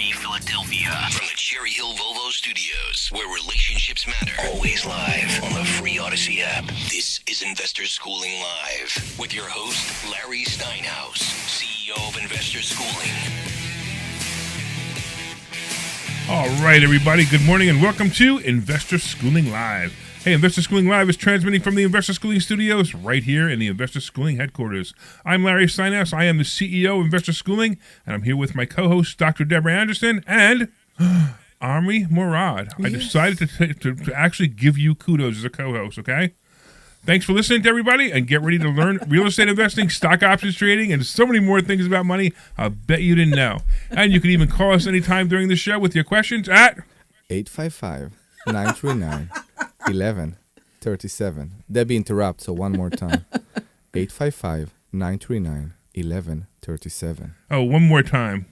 Army, Philadelphia. From the Cherry Hill Volvo Studios, where relationships matter. Always live on the free Odyssey app. This is Investor Schooling Live with your host, Larry Steinhouse, CEO of Investor Schooling. All right, everybody. Good morning and welcome to Investor Schooling Live. Hey, Investor Schooling Live is transmitting from the Investor Schooling Studios right here in the Investor Schooling headquarters. I'm Larry Steinhouse. I am the CEO of Investor Schooling, and I'm here with my co-host, Dr. Deborah Anderson, and Omri Morad. Yes. I decided to actually give you kudos as a co-host, okay? Thanks for listening to everybody, and get ready to learn real estate investing, stock options trading, and so many more things about money I bet you didn't know. And you can even call us anytime during the show with your questions at 855-939-1137. Debbie interrupts, so one more time. 855-939-1137. Oh, one more time.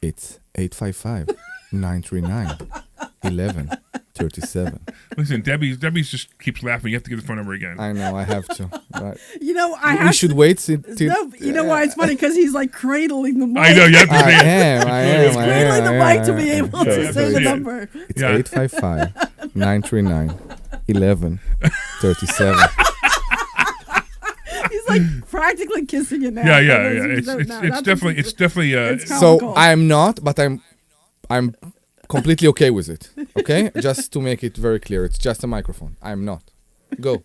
It's 855-939-1137. Listen, Debbie just keeps laughing. You have to give the phone number again. I know, I have to. But you know, we should wait till... No, you know why it's funny? Because he's like cradling the mic. I know, you have to say it. I am. Cradling the mic to be able to say the number. It's 855-939-1137. He's like practically kissing it now. Yeah. It's definitely. So I'm not, but I'm completely okay with it. Okay, just to make it very clear, it's just a microphone. I'm not. Go.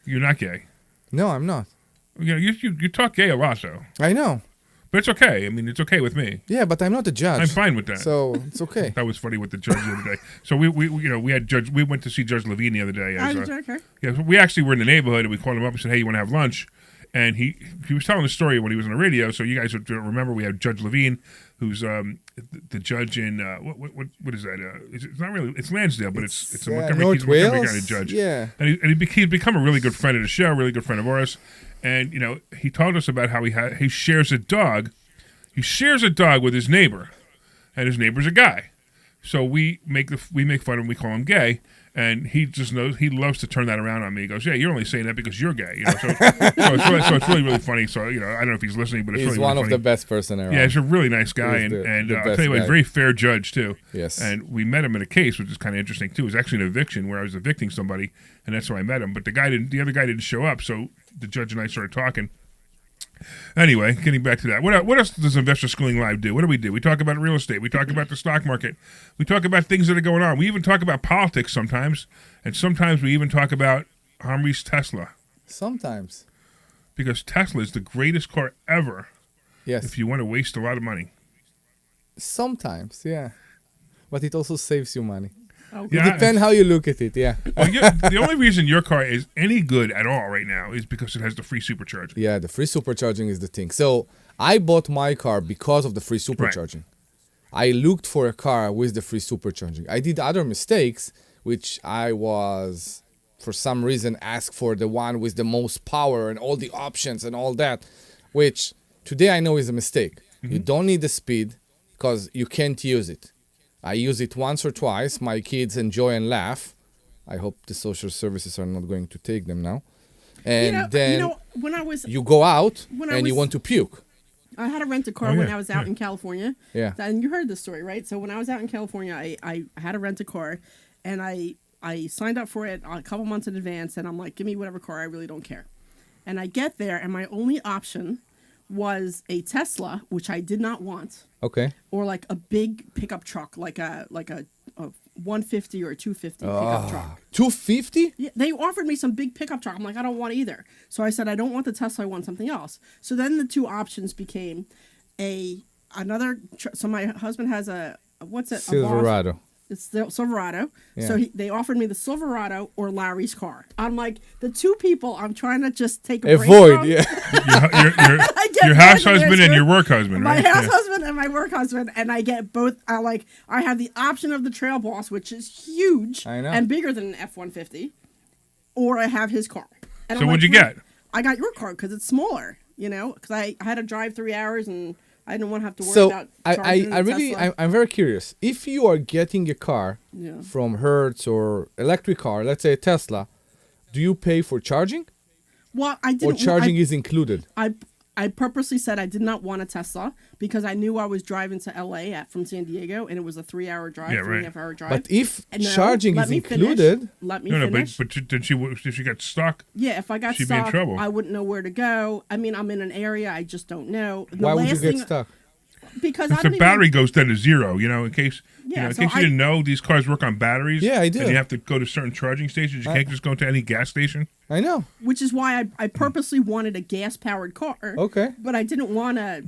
You're not gay. No, I'm not. You talk gay a lot, though. I know. But it's okay. I mean, it's okay with me. Yeah, but I'm not a judge. I'm fine with that. So it's okay. That was funny with the judge the other day. So we had Judge. We went to see Judge Levine the other day. Yeah, we actually were in the neighborhood and we called him up and said, "Hey, you want to have lunch?" And he was telling the story when he was on the radio. So you guys would remember we had Judge Levine, who's the judge in what is that? It's not really. It's Lansdale, but it's a Montgomery County judge. Yeah, and he's become a really good friend of the show, really good friend of ours. And he told us about how he shares a dog. He shares a dog with his neighbor, and his neighbor's a guy. So we make fun of him. We call him gay, and he just knows he loves to turn that around on me. He goes, "Yeah, you're only saying that because you're gay." So it's really funny. So I don't know if he's listening, but it's he's really one really of funny. the best person around. Yeah, he's a really nice guy, and I'll tell you what, he's a very fair judge too. Yes. And we met him in a case, which is kind of interesting too. It was actually an eviction where I was evicting somebody, and that's how I met him. But the other guy didn't show up, so the judge and I started talking. Anyway, getting back to that. What else does Investor Schooling Live do? What do? We talk about real estate. We talk about the stock market. We talk about things that are going on. We even talk about politics sometimes, and sometimes we even talk about Omri's Tesla. Sometimes. Because Tesla is the greatest car ever. Yes. If you want to waste a lot of money. Sometimes, yeah. But it also saves you money. Okay. It depends how you look at it, yeah. Well, the only reason your car is any good at all right now is because it has the free supercharging. Yeah, the free supercharging is the thing. So I bought my car because of the free supercharging. Right. I looked for a car with the free supercharging. I did other mistakes, which I was, for some reason, asked for the one with the most power and all the options and all that, which today I know is a mistake. Mm-hmm. You don't need the speed because you can't use it. I use it once or twice. My kids enjoy and laugh. I hope the social services are not going to take them now. And then you go out and you want to puke. I had to rent a car when I was out in California. Yeah. And you heard this story, right? So when I was out in California, I had to rent a car, and I signed up for it a couple months in advance, and I'm like, give me whatever car, I really don't care. And I get there, and my only option was a Tesla, which I did not want. Okay. Or like a big pickup truck, like a 150 or a 250 pickup truck. 250? Yeah, they offered me some big pickup truck. I'm like, I don't want either. So I said, I don't want the Tesla. I want something else. So then the two options became another. So my husband has what's it? Silverado. It's the Silverado. Yeah. So they offered me the Silverado or Larry's car. I'm like, the two people I'm trying to just take a break from. Yeah. your house husband and your work husband, right? My house husband and my work husband, and I get both. I have the option of the Trail Boss, which is huge and bigger than an F-150, or I have his car. And so what'd you get? I got your car because it's smaller, because I had to drive 3 hours and I didn't want to have to worry about charging I'm very curious. If you are getting a car from Hertz or electric car, let's say a Tesla, do you pay for charging? Well, I didn't. Or charging is included? I purposely said I did not want a Tesla because I knew I was driving to LA from San Diego, and it was a 3-hour drive, Yeah, 3.5 hour drive. But if And no, charging let is me included, finish. Let me No, finish. but did she got stuck? Yeah, if I got She'd be in stuck, trouble. I wouldn't know where to go. I mean, I'm in an area I just don't know. The why would you last get thing- stuck? Because I If don't the even- battery goes down to zero, in case Yeah, in so case you didn't know, these cars work on batteries. Yeah, I do. And you have to go to certain charging stations. You can't just go to any gas station. I know. which is why I purposely wanted a gas powered car. Okay. But I didn't want a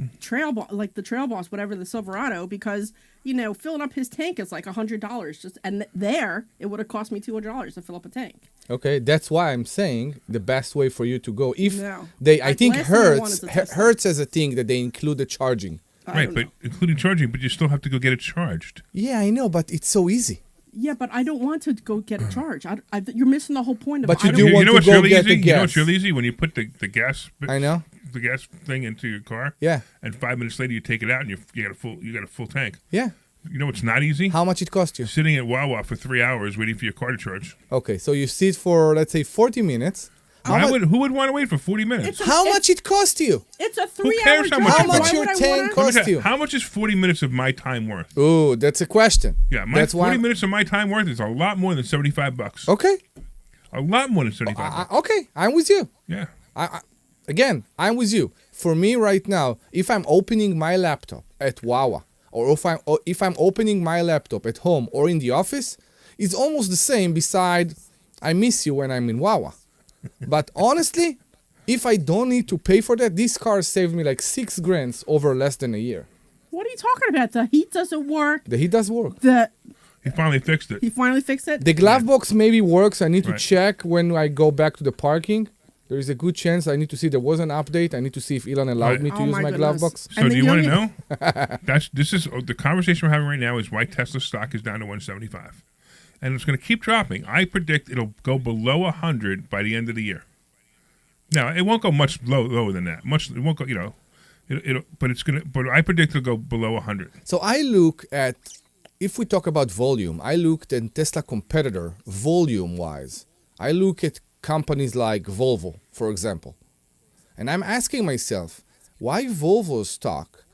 like the Trail Boss, whatever, the Silverado, because filling up his tank is like $100. There it would have cost me $200 to fill up a tank. Okay, that's why I'm saying the best way for you to go. If No. I think Last thing I want is a Tesla. Hertz as a thing that they include the charging. I Right, don't but know. including charging, but you still have to go get it charged. Yeah, I know, but it's so easy. Yeah, but I don't want to go get a charge. You're missing the whole point of. But I you don't- do You want know to what's go really get easy? the You know gas. what's really easy? When you put the gas I know. the gas thing into your car. Yeah. And 5 minutes later you take it out and you got a full tank. Yeah. You know what's not easy? How much it cost you? Sitting at Wawa for 3 hours waiting for your car to charge. Okay, so you sit for let's say 40 minutes. Who would want to wait for 40 minutes? It's a- How much it cost you? It's a 3-hour cares how drive. much How it much costs? your Why would I tank wanna- cost Look at you? that. How much is 40 minutes of my time worth? Oh, that's a question. Yeah, that's 40 minutes of my time worth is a lot more than $75. Okay. A lot more than $75. Okay, I'm with you. Yeah. Again, I'm with you. For me right now, if I'm opening my laptop at Wawa, or if I'm opening my laptop at home or in the office, it's almost the same. Beside, I miss you when I'm in Wawa. But honestly, if I don't need to pay for that, this car saved me like $6,000 over less than a year. What are you talking about? The heat doesn't work. The heat does work. He finally fixed it. He finally fixed it. The glove box maybe works. I need to Right. check when I go back to the parking. There is a good chance I need to see there was an update. I need to see if Elon allowed Right. me to Oh use my my glove goodness. box. So And do the you want to young- know? This is the conversation we're having right now is why Tesla stock is down to 175. And it's going to keep dropping. I predict it'll go below 100 by the end of the year. Now, it won't go much lower than that. It won't go, but I predict it'll go below 100. So I look at, if we talk about volume, I looked at Tesla competitor volume-wise. I look at companies like Volvo, for example. And I'm asking myself, why Volvo's stock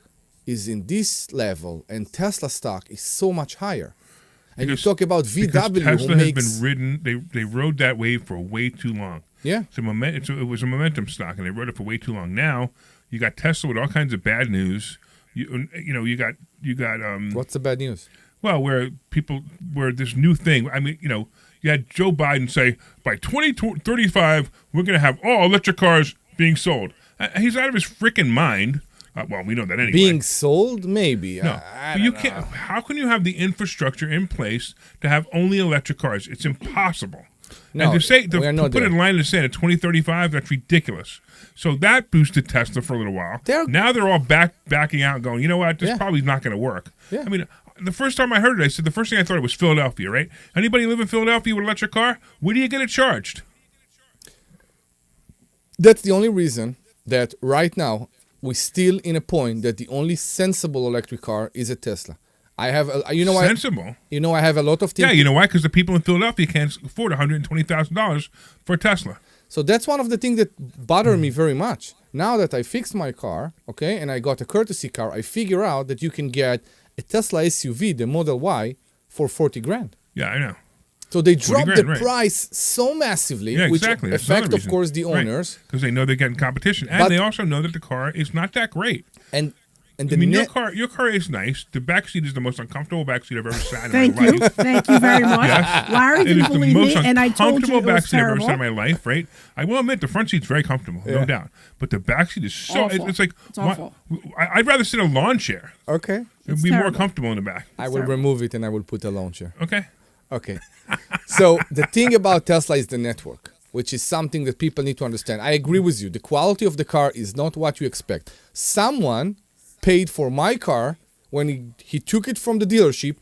is in this level and Tesla stock is so much higher? And you talk about Because VW, Tesla who has makes... been ridden. They rode that wave for way too long. Yeah. It was a momentum stock, and they rode it for way too long. Now you got Tesla with all kinds of bad news. You got What's the bad news? well, where this new thing. I mean, you had Joe Biden say by 2035 we're going to have all electric cars being sold. He's out of his freaking mind. Well, we know that anyway. Being sold? Maybe. No, I but you don't can't. know. How can you have the infrastructure in place to have only electric cars? It's impossible. No, and to we are not put there. a line in the sand at 2035, that's ridiculous. So that boosted Tesla for a little while. Now they're all backing out, going, you know what? This Yeah. probably not going to work. Yeah. I mean, the first time I heard it, I said the first thing I thought it was Philadelphia, right? Anybody live in Philadelphia with an electric car? Where do you get it charged? That's the only reason that right now we're still in a point that the only sensible electric car is a Tesla. I have, Sensible. I have a lot of things. Yeah, you know why? Because the people in Philadelphia can't afford $120,000 for a Tesla. So that's one of the things that bother me very much. Now that I fixed my car, okay, and I got a courtesy car, I figure out that you can get a Tesla SUV, the Model Y, for $40,000. Yeah, I know. So they dropped the $40,000, right. price so massively, Yeah, which exactly. That's affect, another of course, the reason. Right. owners. Because they know they're getting competition, and But- they also know that the car is not that great. And I the mean, net, your car is nice. The back seat is the most uncomfortable back seat I've ever sat in Thank my you. life. Thank you very much. Yes. Larry It didn't is the believe most me, and I told you uncomfortable it back was seat I've ever terrible. sat in my life, right? I will admit the front seat's very comfortable, Yeah. no doubt. But the back seat is so Awful. it's like It's awful. I'd rather sit in a lawn chair. okay, It'd be terrible. more comfortable in the back. I will terrible. remove it and I will put a launcher. Okay. Okay. So the thing about Tesla is the network, which is something that people need to understand. I agree with you. The quality of the car is not what you expect. Someone paid for my car when he took it from the dealership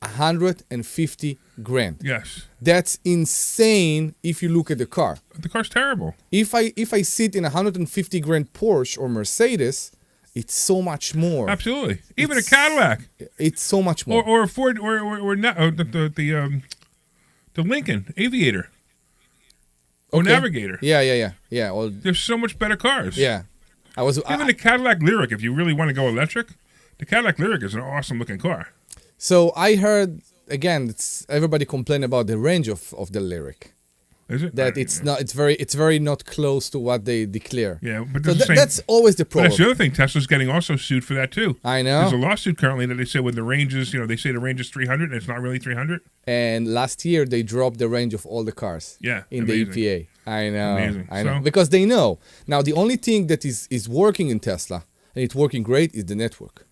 $150,000. Yes. That's insane if you look at the car. The car's terrible. If I sit in a $150,000 Porsche or Mercedes, it's so much more. Absolutely. Even a It's- Cadillac It's so much more. or a Ford or not the Lincoln Aviator or Okay. Navigator. Yeah. Well, There's so much better cars. yeah. Even the Cadillac Lyric, if you really want to go electric, the Cadillac Lyric is an awesome looking car. So I heard again, everybody complain about the range of the Lyric. Is it? That it's very not close to what they declare. Yeah, but so that's always the problem. But that's the other thing. Tesla's getting also sued for that too. I know. There's a lawsuit currently that they say when the range is, they say the range is 300 and it's not really 300. And last year they dropped the range of all the cars. Yeah, in amazing. the EPA. I know. Amazing. I know. So, because they know. Now the only thing that is working in Tesla and it's working great is the network.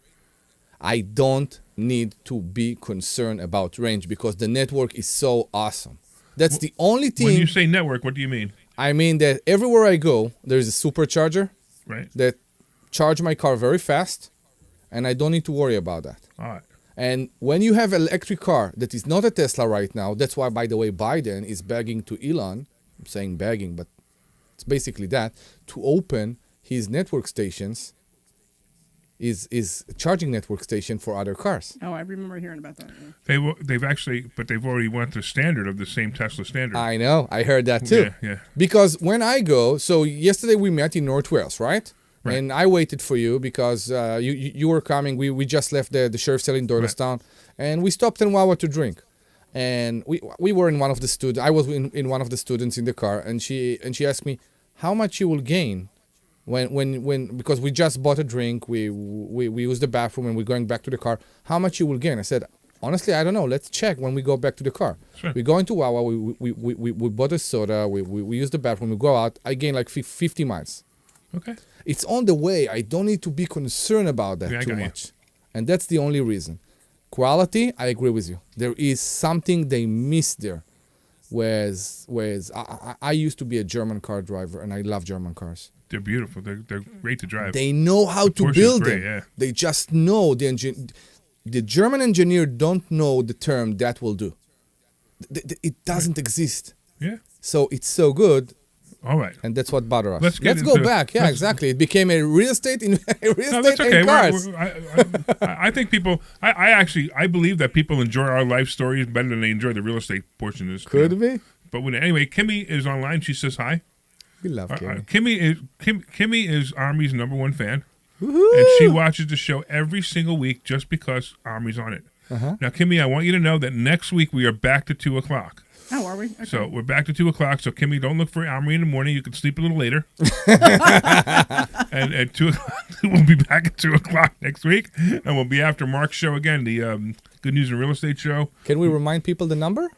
I don't need to be concerned about range because the network is so awesome. That's the only thing. When you say network, what do you mean? I mean that everywhere I go, there's a supercharger that charge my car very fast, and I don't need to worry about that. All right. And when you have an electric car that is not a Tesla right now, that's why, by the way, Biden is begging to Elon, I'm saying begging, but it's basically that, to open his network stations, is charging network station for other cars. Oh, I remember hearing about that. Yeah. They've already went the standard of the same Tesla standard. I know. I heard that too. Yeah. Because when I go, so yesterday we met in North Wales, right? And I waited for you because you were coming. We just left the sheriff's cell in Doylestown, and we stopped in Wawa to drink. And we were in one of the students. I was in one of the students in the car, and she asked me how much you will gain when because we just bought a drink, we used the bathroom, and we're going back to the car. How much you will gain? I said, honestly, I don't know. Let's check when we go back to the car. Sure. We go into Wawa. We bought a soda. We use the bathroom. We go out. I gain like 50 miles. Okay. It's on the way. I don't need to be concerned about that too much. And that's the only reason. Quality, I agree with you. There is something they miss there. Whereas I used to be a German car driver, and I love German cars. They're beautiful. They're great to drive. They know how to build them. Yeah. They just know the German engineer don't know the term that will do. It doesn't exist. Yeah. So it's so good. All right. And that's what bothers us. Let's go back. Yeah, exactly. It became a real estate in that's okay. and cars. I think people. I believe that people enjoy our life stories better than they enjoy the real estate portion of this. Could be. But anyway, Kimmy is online. She says hi. We love Kimmy. Kimmy is Omri's #1 fan. Woo-hoo! And she watches the show every single week just because Omri's on it. Uh-huh. Now, Kimmy, I want you to know that next week we are back to 2 o'clock. Oh, are we? Okay. So we're back to 2 o'clock. So, Kimmy, don't look for Omri in the morning. You can sleep a little later. And at 2 o'clock, we'll be back at 2 o'clock next week. And we'll be after Mark's show again, the Good News in Real Estate show. Can we remind people the number?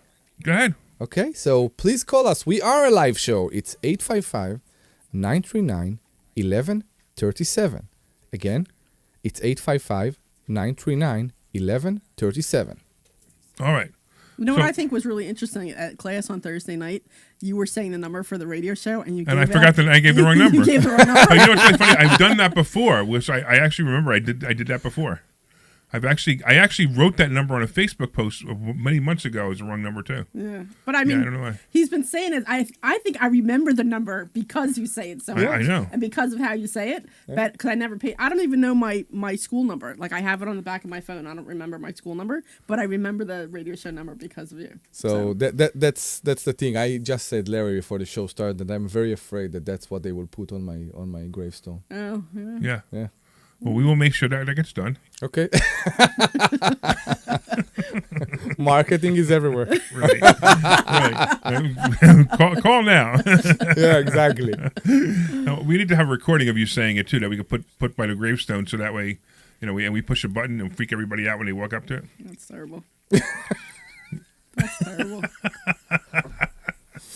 Go ahead. Okay, so please call us. We are a live show. It's 855-939-1137. Again, it's 855-939-1137. All right. You know what I think was really interesting at class on Thursday night? You were saying the number for the radio show, and I forgot that I gave the wrong number. You gave the wrong number. But you know what's really funny? I've done that before, which I actually remember. I did that before. I actually wrote that number on a Facebook post many months ago. It was the wrong number too. Yeah, but I mean, I don't know why. He's been saying it. I think I remember the number because you say it so much. I know, and because of how you say it. But because I never paid, I don't even know my school number. Like I have it on the back of my phone. I don't remember my school number, but I remember the radio show number because of you. So that's the thing. I just said, Larry, before the show started, that I'm very afraid that that's what they will put on my gravestone. Oh yeah. Yeah. Well, we will make sure that gets done. Okay. Marketing is everywhere. Right. Call now. Yeah, exactly. We need to have a recording of you saying it too, that we could put by the gravestone, so that way, we push a button and freak everybody out when they walk up to it. That's terrible. That's terrible.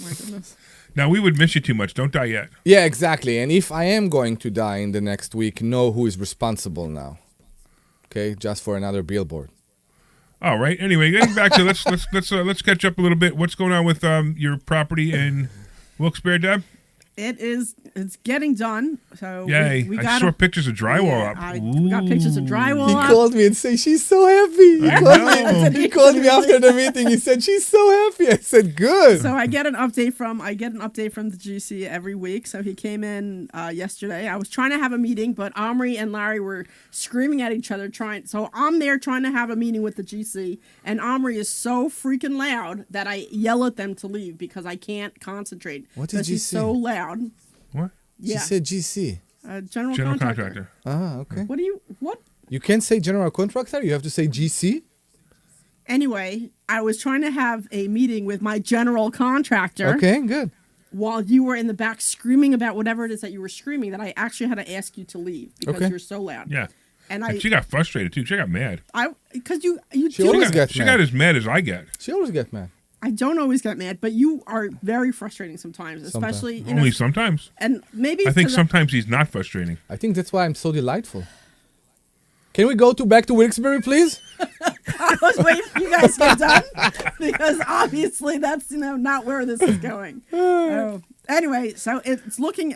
My goodness. Now, we would miss you too much. Don't die yet. Yeah, exactly. And if I am going to die in the next week, know who is responsible now. Okay, just for another billboard. All right. Anyway, getting back to let's catch up a little bit. What's going on with your property in Wilkes-Barre, Deb? It's getting done. So yay! I saw pictures of drywall up. We got pictures of drywall. He up. called me and said she's so happy. He called me after the meeting. He said she's so happy. I said good. So I get an update from the GC every week. So he came in yesterday. I was trying to have a meeting, but Omri and Larry were screaming at each other So I'm there trying to have a meeting with the GC, and Omri is so freaking loud that I yell at them to leave because I can't concentrate. What did you He's say? so loud. What? Yeah. She said GC. General General contractor. contractor. Okay. What? You can't say general contractor. You have to say GC. Anyway, I was trying to have a meeting with my general contractor. Okay, good. While you were in the back screaming about whatever it is that you were screaming, that I actually had to ask you to leave because Okay. you're so loud. Yeah. And And she got frustrated too. She got mad. because you She do always it. gets She mad. got as mad as I get. She always get mad. I don't always get mad, but you are very frustrating sometimes, especially you know, Only sometimes. and maybe I think 'cause sometimes he's not frustrating. I think that's why I'm so delightful. Can we go back to Wilkes-Barre, please? I was waiting for you guys to get done because obviously that's not where this is going. Anyway, so it's looking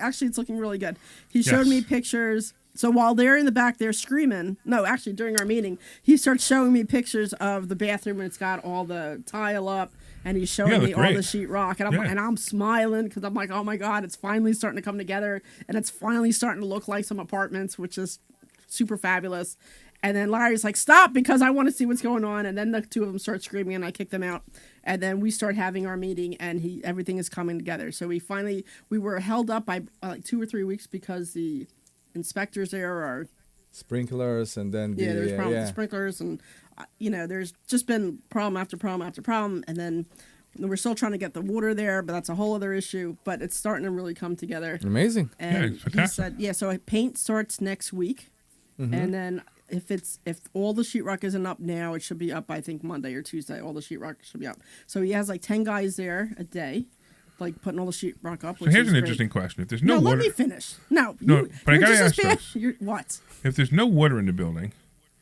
really good. He showed Yes. me pictures. So while they're in the back, they're screaming. No, actually, during our meeting, he starts showing me pictures of the bathroom, and it's got all the tile up, and he's showing Yeah, me look all great. the sheetrock, and Yeah. I'm smiling because I'm like, oh my god, it's finally starting to come together, and it's finally starting to look like some apartments, which is super fabulous. And then Larry's like, stop, because I want to see what's going on. And then the two of them start screaming, and I kick them out. And then we start having our meeting, and everything is coming together. So we were held up by like 2 or 3 weeks because the inspectors there are Sprinklers and then the there's problems with the sprinklers, and there's just been problem after problem after problem, and then we're still trying to get the water there, but that's a whole other issue. But it's starting to really come together. Amazing. And it's he fantastic. said, so paint starts next week, and then if all the sheetrock isn't up now, it should be up I think Monday or Tuesday. All the sheetrock should be up. So he has like 10 guys there a day, like putting all the sheetrock up. So which here's is an great. interesting question. If there's No, no let water, me finish. No, No, but I you're gotta just as ask bad- this. What? if there's no water in the building,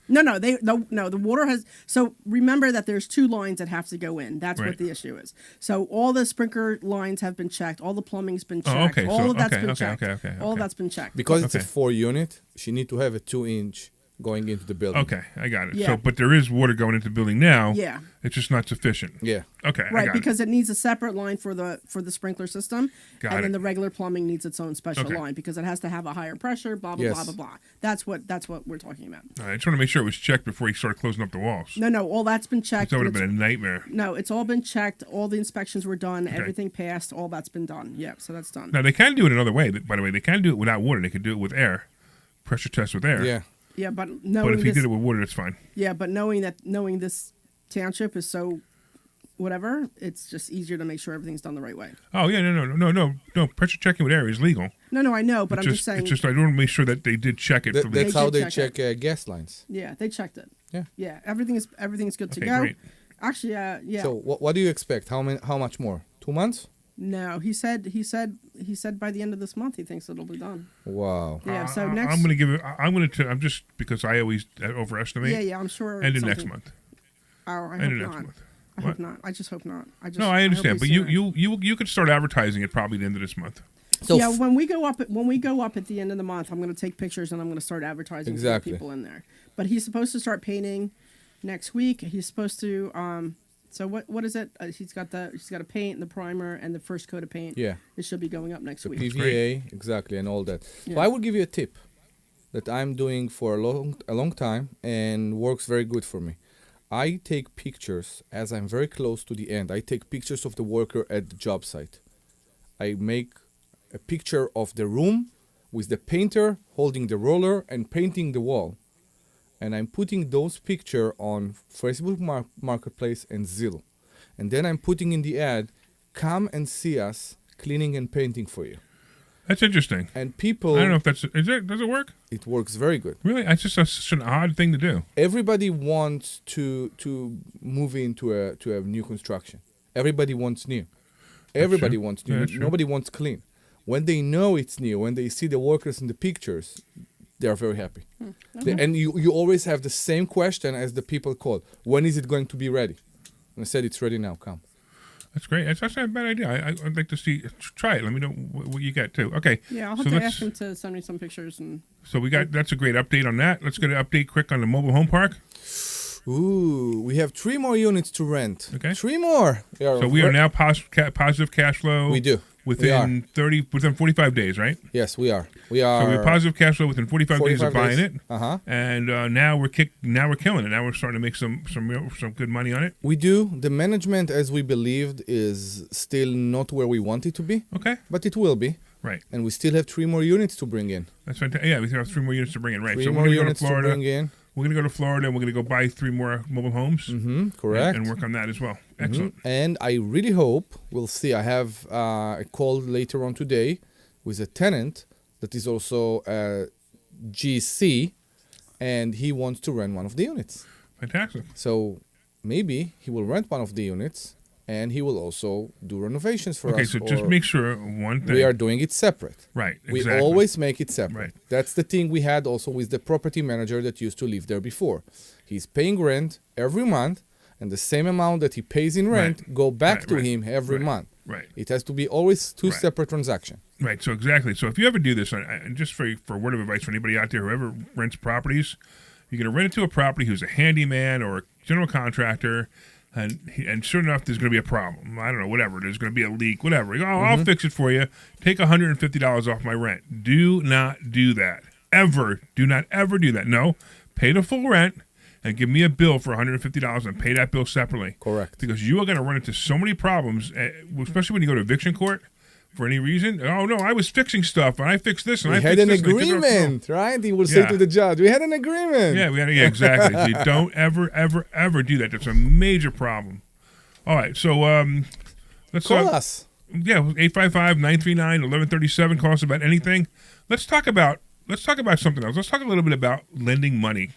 No, the water has. So remember that there's 2 lines that have to go in. That's Right. what the issue is. So all the sprinkler lines have been checked. All the plumbing's been checked. Oh, okay, All so- of that's okay, been okay, checked. okay, All of okay. that's been checked. Because it's a Okay. 4-unit, she need to have a 2-inch going into the building. okay, I got it. Yeah. So, but there is water going into the building now. Yeah. It's just not sufficient. Yeah. Okay, I Right, got because it needs a separate line for the sprinkler system, Got and then it. the regular plumbing needs its own special Okay. line because it has to have a higher pressure. Blah blah Yes. blah blah blah. That's what we're talking about. it. I just want to make sure it was checked before he started closing up the walls. No, all that's been checked. That would have and been a nightmare. No, it's all been checked. All the inspections were done. Everything passed. All that's been done. Yeah, so that's done. Now they can do it another way. By the way, they can do it without water. They could do it with air, pressure test with air. Yeah. Yeah, but But knowing if he this, did it with water, that's fine. yeah, but knowing this township is so whatever, it's just easier to make sure everything's done the right way. Oh yeah, no. Pressure checking with air is legal. No, I know, but It's I'm just saying. It's just I want to make sure that they did check it. That, for the, that's how did they check check gas lines. Yeah, they checked it. Yeah. Yeah, everything's good to Okay, go. great. Actually, yeah. So what do you expect? How much more? 2 months? No, he said by the end of this month he thinks it'll be done. Wow. Yeah, so next. I'm going to give it. I'm just because I always overestimate. Yeah, I'm sure. End of something- next month. Oh, I End hope of next not. month. I What? hope not. I just hope not. No, I understand, but sooner. you could start advertising it probably at the end of this month. So Yeah, when we go up at the end of the month, I'm going to take pictures and I'm going to start advertising Exactly. to get people in there. But he's supposed to start painting next week. He's supposed to. So what is it? He's got to paint the primer and the first coat of paint. Yeah. It should be going up next the week. PVA, exactly, and all that. So Yeah. I will give you a tip that I'm doing for a long time and works very good for me. I take pictures as I'm very close to the end. I take pictures of the worker at the job site. I make a picture of the room with the painter holding the roller and painting the wall. And I'm putting those pictures on Facebook Marketplace and Zillow. And then I'm putting in the ad, come and see us cleaning and painting for you. That's interesting. And people, I don't know if does it work? it works very good. Really? It's just such an odd thing to do. Everybody wants to move into a new construction. Everybody wants new. Everybody true. wants Yeah, new. that's true. Nobody wants clean. When they know it's new, when they see the workers in the pictures, they are very happy. And you always have the same question as the people call. When is it going to be ready? And I said, it's ready now. Come. That's great. It's actually not a bad idea. I'd like to see. Try it. Let me know what you get too. Okay. Yeah, I'll have so to let's- ask him to send me some pictures and. So we got that's a great update on that. Let's get an update quick on the mobile home park. Ooh, we have 3 more units to rent. Okay. 3 more. So we are now positive cash flow. We do. Within 45 days, right? Yes, we are. So we have positive cash flow within 45 days of 45 buying days. it. Uh-huh. And now we're killing it. Now we're starting to make some good money on it. We do. The management, as we believed, is still not where we want it to be, Okay. but it will be. Right. And we still have 3 more units to bring in. That's fantastic. Yeah, we still have 3 more units to bring in. Right. 3 So more we're going to go to units to Florida. bring in. We're going to go to Florida, and we're going to go buy 3 more mobile homes. Mm-hmm, correct. And work on that as well. Excellent. And I really hope, we'll see, I have a call later on today with a tenant that is also a GC, and he wants to rent one of the units. Fantastic. So maybe he will rent one of the units, and he will also do renovations for us. Okay, so just make sure one thing. We are doing it separate. Right, We exactly. always make it separate. Right. That's the thing we had also with the property manager that used to live there before. He's paying rent every month, and the same amount that he pays in rent go back to him every month. Right. It has to be always 2 separate transactions. Right, so exactly. So if you ever do this, and just for a word of advice for anybody out there who ever rents properties, you're going to rent it to a property who's a handyman or a general contractor, and sure enough, there's going to be a problem. I don't know, whatever. There's going to be a leak, whatever. You go, I'll fix it for you. Take $150 off my rent. Do not do that. Ever. Do not ever do that. No, pay the full rent and give me a bill for $150 and pay that bill separately. Correct. Because you are going to run into so many problems, especially when you go to eviction court for any reason. Oh, no, I was fixing stuff, and I fixed this, and We I had fixed an this. agreement, right? He will say Yeah. to the judge, we had an agreement. Yeah, exactly. So you don't ever do that. That's a major problem. All right, so let's Call us. Yeah, 855-939-1137. Call us about anything. Let's talk about something else. Let's talk a little bit about lending money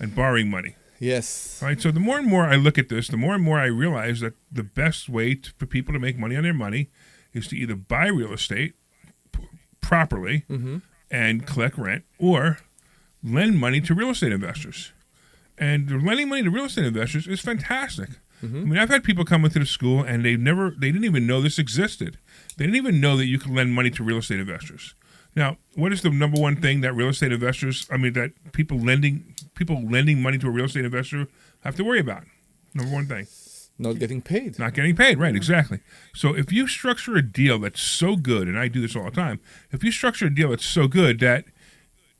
and borrowing money. Yes. All right, so the more and more I look at this, the more and more I realize that the best way for people to make money on their money is to either buy real estate properly and collect rent, or lend money to real estate investors. And lending money to real estate investors is fantastic. I mean, I've had people come into the school and they didn't even know this existed. They didn't even know that you could lend money to real estate investors. Now, what is the number one thing that that people lending money to a real estate investor have to worry about? Number one thing. Not getting paid. Not getting paid, right, exactly. So if you structure a deal that's so good, and I do this all the time, if you structure a deal that's so good that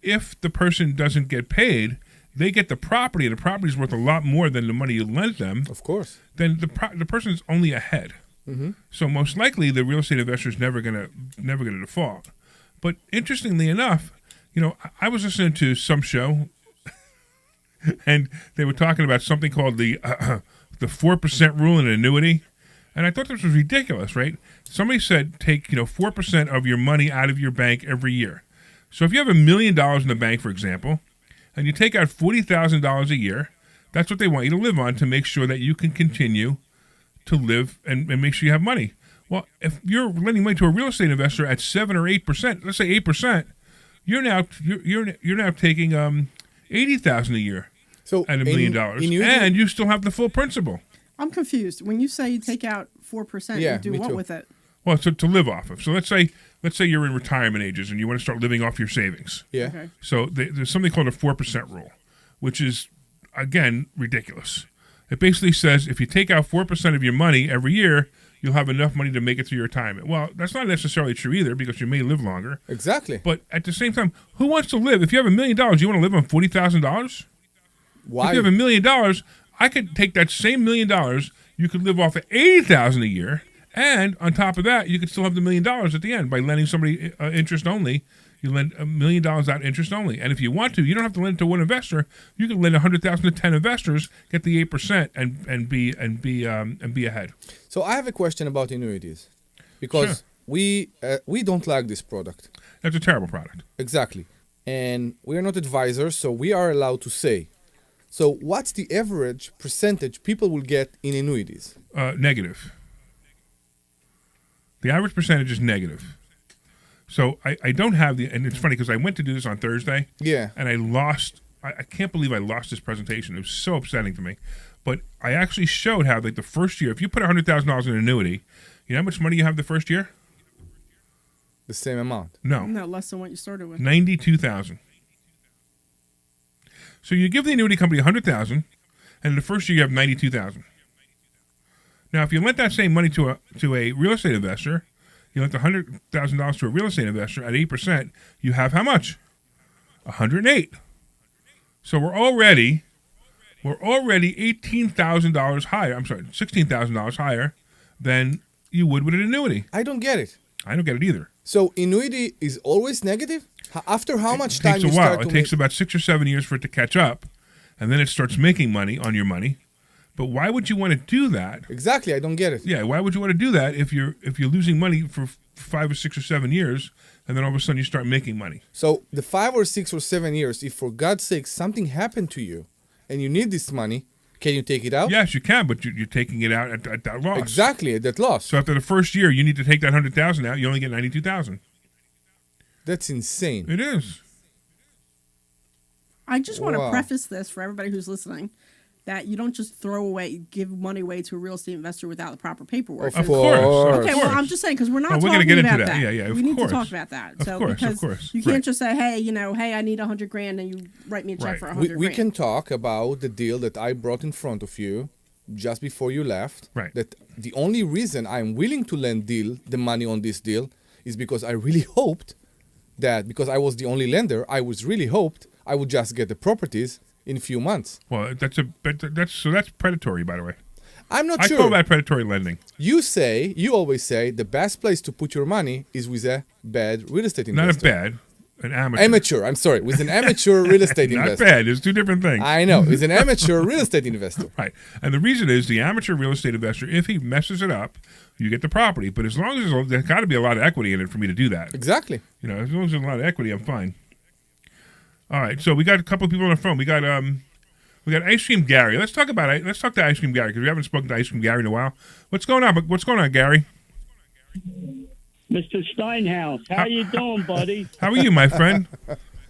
if the person doesn't get paid, they get the property, and the property is worth a lot more than the money you lent them, Of course. then the person's only ahead. So most likely the real estate investor is never gonna default. But interestingly enough, I was listening to some show, and they were talking about something called the 4% rule in an annuity, and I thought this was ridiculous. Right? Somebody said take 4% of your money out of your bank every year. So if you have $1 million in the bank, for example, and you take out $40,000 a year, that's what they want you to live on to make sure that you can continue to live and make sure you have money. Well, if you're lending money to a real estate investor at 7 or 8%, let's say 8%, you're now taking $80,000 a year So at $1 million, and you still have the full principal. I'm confused. When you say you take out 4%, Yeah, you do me what too. with it? Well, to live off of. So let's say you're in retirement ages and you want to start living off your savings. yeah. Okay. So there's something called a 4% rule, which is, again, ridiculous. It basically says if you take out 4% of your money every year, you'll have enough money to make it through your retirement. Well, that's not necessarily true either, because you may live longer. Exactly. But at the same time, who wants to live? If you have $1 million, you want to live on $40,000? Why? If you have $1 million, I could take that same $1 million. You could live off of $80,000 a year, and on top of that, you could still have the $1 million at the end by lending somebody interest only. You lend $1 million out interest only, and if you want to, you don't have to lend it to one investor. You can lend $100,000 to 10 investors, get the 8%, and be ahead. So I have a question about annuities, because we don't like this product. That's a terrible product. Exactly. And we are not advisors, so we are allowed to say. So what's the average percentage people will get in annuities? Negative. The average percentage is negative. So I don't have and it's funny because I went to do this on Thursday. Yeah. And I lost. I can't believe I lost this presentation. It was so upsetting to me. But I actually showed how, like, the first year, if you put $100,000 in an annuity, you know how much money you have the first year? The same amount. No. No, less than what you started with. $92,000. So you give the annuity company $100,000, and in the first year you have $92,000. Now, if you lent that same money to a real estate investor, you lent $100,000 to a real estate investor at 8%, you have how much? $108,000. So we're already $18,000 higher. I'm sorry, $16,000 higher than you would with an annuity. I don't get it. I don't get it either. So annuity is always negative? After how much time Takes you a while. start to It takes make... about 6 or 7 years for it to catch up, and then it starts making money on your money. But why would you want to do that? Exactly, I don't get it. Yeah, why would you want to do that if you're losing money for 5 or 6 or 7 years, and then all of a sudden you start making money? So the 5 or 6 or 7 years, if for God's sake something happened to you and you need this money, can you take it out? Yes, you can, but you're taking it out at that loss. Exactly, at that loss. So after the first year, you need to take that 100,000 out. You only get 92,000. That's insane. It is. I just want to Wow. preface this for everybody who's listening, that you don't just give money away to a real estate investor without the proper paperwork. Of course. course. Okay, well, I'm just saying, because we're not Oh, we're talking gonna get about into that. that. Yeah, yeah, of we need course. to talk about that. Of So course, of because course. you can't Right. just say, hey, I need $100,000, and you write me a check Right. for We, $100,000. we can talk about the deal that I brought in front of you just before you left. Right. That the only reason I'm willing to lend the money on this deal is because I really hoped that, because I was the only lender, I was really hoped I would just get the properties in a few months. Well, that's predatory, by the way. I'm not I sure. call that predatory lending. You always say the best place to put your money is with a bad real estate Not investor. a bad, an amateur. Amateur, I'm sorry, with an amateur real estate Not investor. bad. It's two different things. I know, with an amateur real estate investor. Right. And the reason is the amateur real estate investor, if he messes it up, you get the property. But as long as there's got to be a lot of equity in it for me to do that. Exactly. You know, as long as there's a lot of equity, I'm fine. All right. So we got a couple of people on the phone. We got Ice Cream Gary. Let's talk to Ice Cream Gary because we haven't spoken to Ice Cream Gary in a while. What's going on? What's going on, Gary? Mr. Steinhouse, how you doing, buddy? How are you, my friend?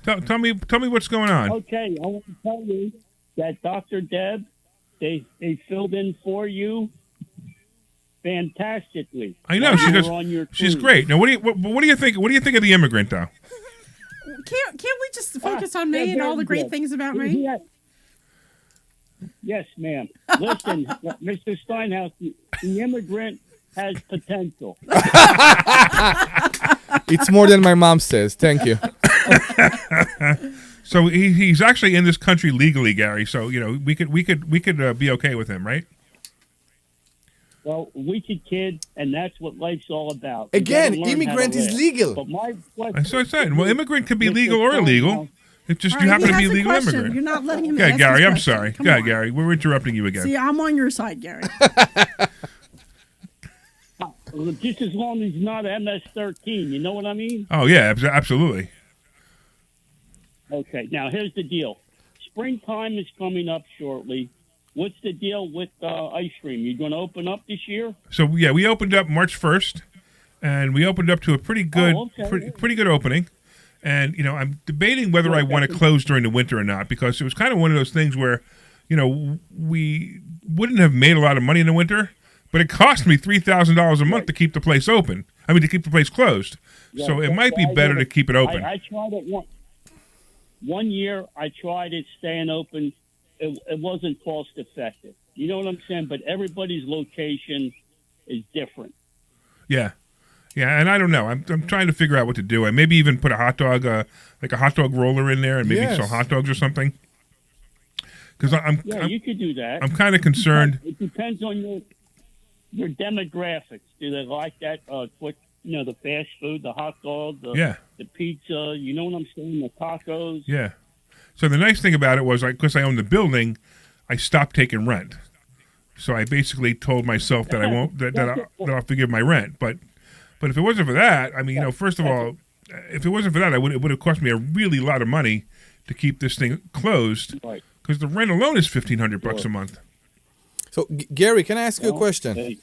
Tell me what's going on. Okay, I want to tell you that Dr. Deb, they filled in for you fantastically. I know While you were on your she's cruise. great. Now, what do you think? What do you think of the immigrant, though? Can't we just focus on me yeah, and all the very great good. things about me? Yes, ma'am. Listen, Mr. Steinhouse, the immigrant has potential. It's more than my mom says. Thank you. So he's actually in this country legally, Gary. So you know we could be okay with him, right? Well, we could kid, and that's what life's all about. You Again, gotta learn how to immigrant is live. legal. But my question, That's what I said. Well, immigrant could be Mr. legal or illegal. Steinhouse, It's just All you right, happen to he be a has a legal question. immigrant. You're not letting him Okay, ask Gary, his I'm question. sorry. Come God, on. Gary, we're interrupting you again. See, I'm on your side, Gary. just as long as he's not MS-13, you know what I mean? Oh yeah, absolutely. Okay, now here's the deal. Springtime is coming up shortly. What's the deal with ice cream? You going to open up this year? So yeah, we opened up March 1st, and we opened up to a pretty good, okay. pretty good opening. And you know, I'm debating whether I want to close during the winter or not because it was kind of one of those things where, you know, we wouldn't have made a lot of money in the winter, but it cost me $3,000 a month to keep the place open. I mean, to keep the place closed. Yeah, So it that's might be why I better gotta- to keep it open. I tried it one year. I tried it staying open. It wasn't cost effective. You know what I'm saying? But everybody's location is different. Yeah, and I don't know. I'm trying to figure out what to do. I maybe even put a hot dog, like a hot dog roller in there, and maybe Yes. sell hot dogs or something. Because Yeah, you could do that. I'm kind of concerned. It depends on your demographics. Do they like that quick, the fast food, the hot dog, Yeah. the pizza, you know what I'm saying, the tacos? Yeah. So the nice thing about it was, because I own the building, I stopped taking rent. So I basically told myself that I won't that I'll forgive my rent. But if it wasn't for that, I mean, first of all, if it wasn't for that, it would have cost me a really lot of money to keep this thing closed. Right. Because the rent alone is $1,500 a month. So, Gary, can I ask you a question? Hey.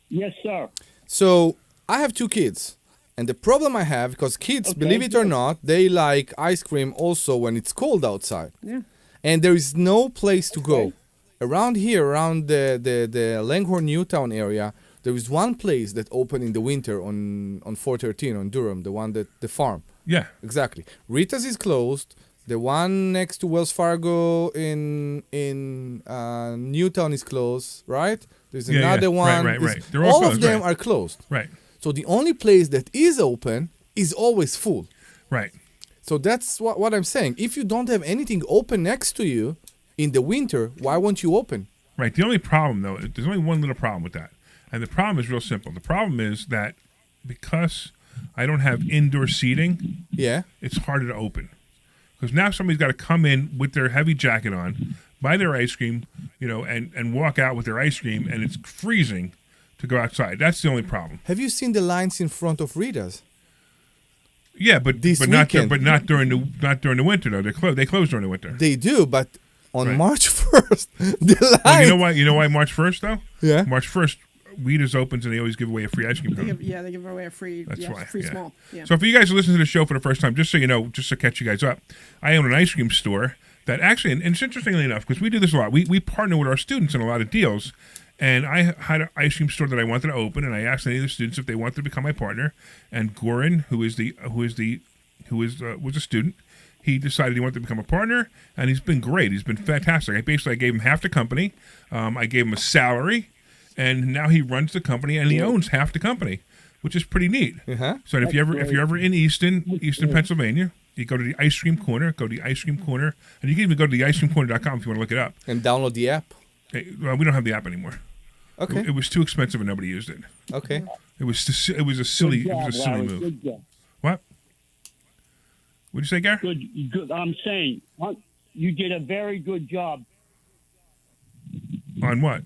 Yes, sir. So, I have 2 kids. And the problem I have, because kids, Okay. believe it or not, they like ice cream also when it's cold outside. Yeah. And there is no place to go. Okay. Around here, around the Langhorne Newtown area, there is one place that opened in the winter on 413 on Durham, the farm. Yeah. Exactly. Rita's is closed. The one next to Wells Fargo in Newtown is closed, right? There's Yeah, another yeah. one. Right. There's- They're all of closed, them right. are closed. Right. So the only place that is open is always full. Right. So that's what I'm saying. If you don't have anything open next to you in the winter, why won't you open? Right. The only problem, though, there's only one little problem with that. And the problem is real simple. The problem is that because I don't have indoor seating, Yeah. it's harder to open. Because now somebody's got to come in with their heavy jacket on, buy their ice cream, and walk out with their ice cream, and it's freezing to go outside. That's the only problem. Have you seen the lines in front of Rita's? Yeah, but This not weekend. not during the winter though. They close during the winter. They do, but on Right. March 1st, the line. Well, you know why? You know why March 1st though? Yeah. March 1st, Weeda's opens and they always give away a free ice cream cone. They give away a free, That's why. free Yeah. small. Yeah. So for you guys who listen to the show for the first time, just so you know, just to catch you guys up, I own an ice cream store that actually, and it's interestingly enough, because we do this a lot, we partner with our students in a lot of deals. And I had an ice cream store that I wanted to open, and I asked any of the students if they wanted to become my partner. And Goran, was a student, he decided he wanted to become a partner, and he's been great. He's been fantastic. I gave him half the company. I gave him a salary, and now he runs the company, and he owns half the company, which is pretty neat. Uh-huh. So if you're ever in Easton, Pennsylvania, you go to the ice cream corner. Go to the ice cream corner, and you can even go to the icecreamcorner.com if you want to look it up. And download the app. Well, we don't have the app anymore. Okay. It was too expensive and nobody used it. Okay. It was a silly Larry. move. Good job. What? What'd you say, Gary? Good. I'm saying you did a very good job On what?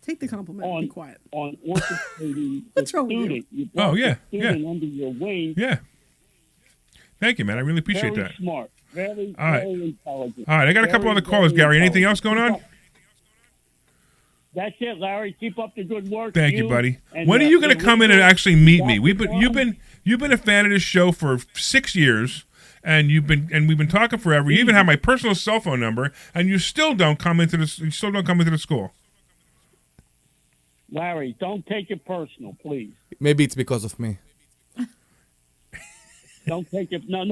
Take the compliment and be quiet. on orchestrating the What's wrong with you? student. You brought Oh, yeah, the student under your wing. Yeah. Thank you, man. I really appreciate Very that. smart. Very, All right. very intelligent. All right, I got a couple Very, other callers, very Gary. Anything else intelligent. going on? That's it, Larry. Keep up the good work. Thank you, buddy. and, When are you going to come in and actually meet me? Dr. You've been a fan of this show for 6 years, and we've been talking forever. You even have my personal cell phone number, and you still don't come into the school. Larry, don't take it personal, please. Maybe it's because of me. Don't take it. No.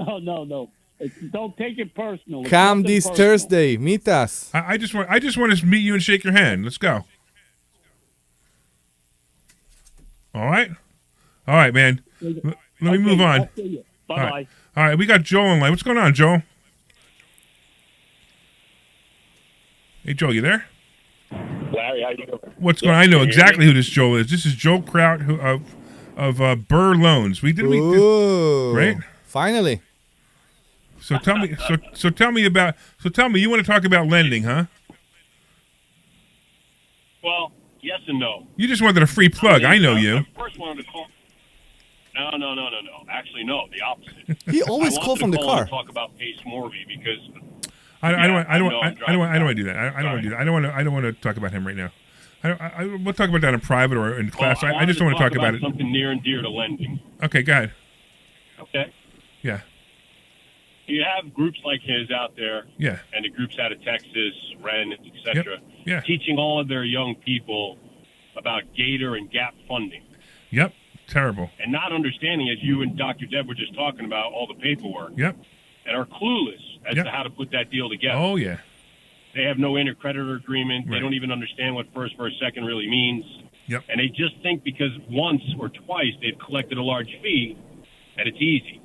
Don't take it personal. It's Come nothing this personal. Thursday. Meet us. I just want to meet you and shake your hand. Let's go. All right, man. Let me move on. I'll see you. All Bye-bye. right. All right, we got Joel in line. What's going on, Joel? Hey, Joel, you there? Larry, how you doing? What's going on? I know exactly who this Joel is. This is Joel Kraut of Burr Loans. We Ooh. right? Finally. So tell me, you want to talk about lending, huh? Well, yes and no. You just wanted a free plug. I know you. I first wanted to call. No. Actually, no. The opposite. He always I calls from wanted the to call car. and talk about Pace Morby because I don't want to do that. Sorry. I don't want to talk about him right now. We'll talk about that in private or in class. Well, I just don't want to talk about it. Something near and dear to lending. Okay, go ahead. Okay. Yeah. You have groups like his out there, Yeah. and the groups out of Texas, Ren, etc., Yeah. teaching all of their young people about Gator and Gap funding, Yep. Terrible. and not understanding, as you and Dr. Deb were just talking about, all the paperwork, Yep. and are clueless as Yep. to how to put that deal together. Oh yeah. They have no intercreditor agreement. Right. They don't even understand what first second really means. Yep. And they just think because once or twice they've collected a large fee that it's easy.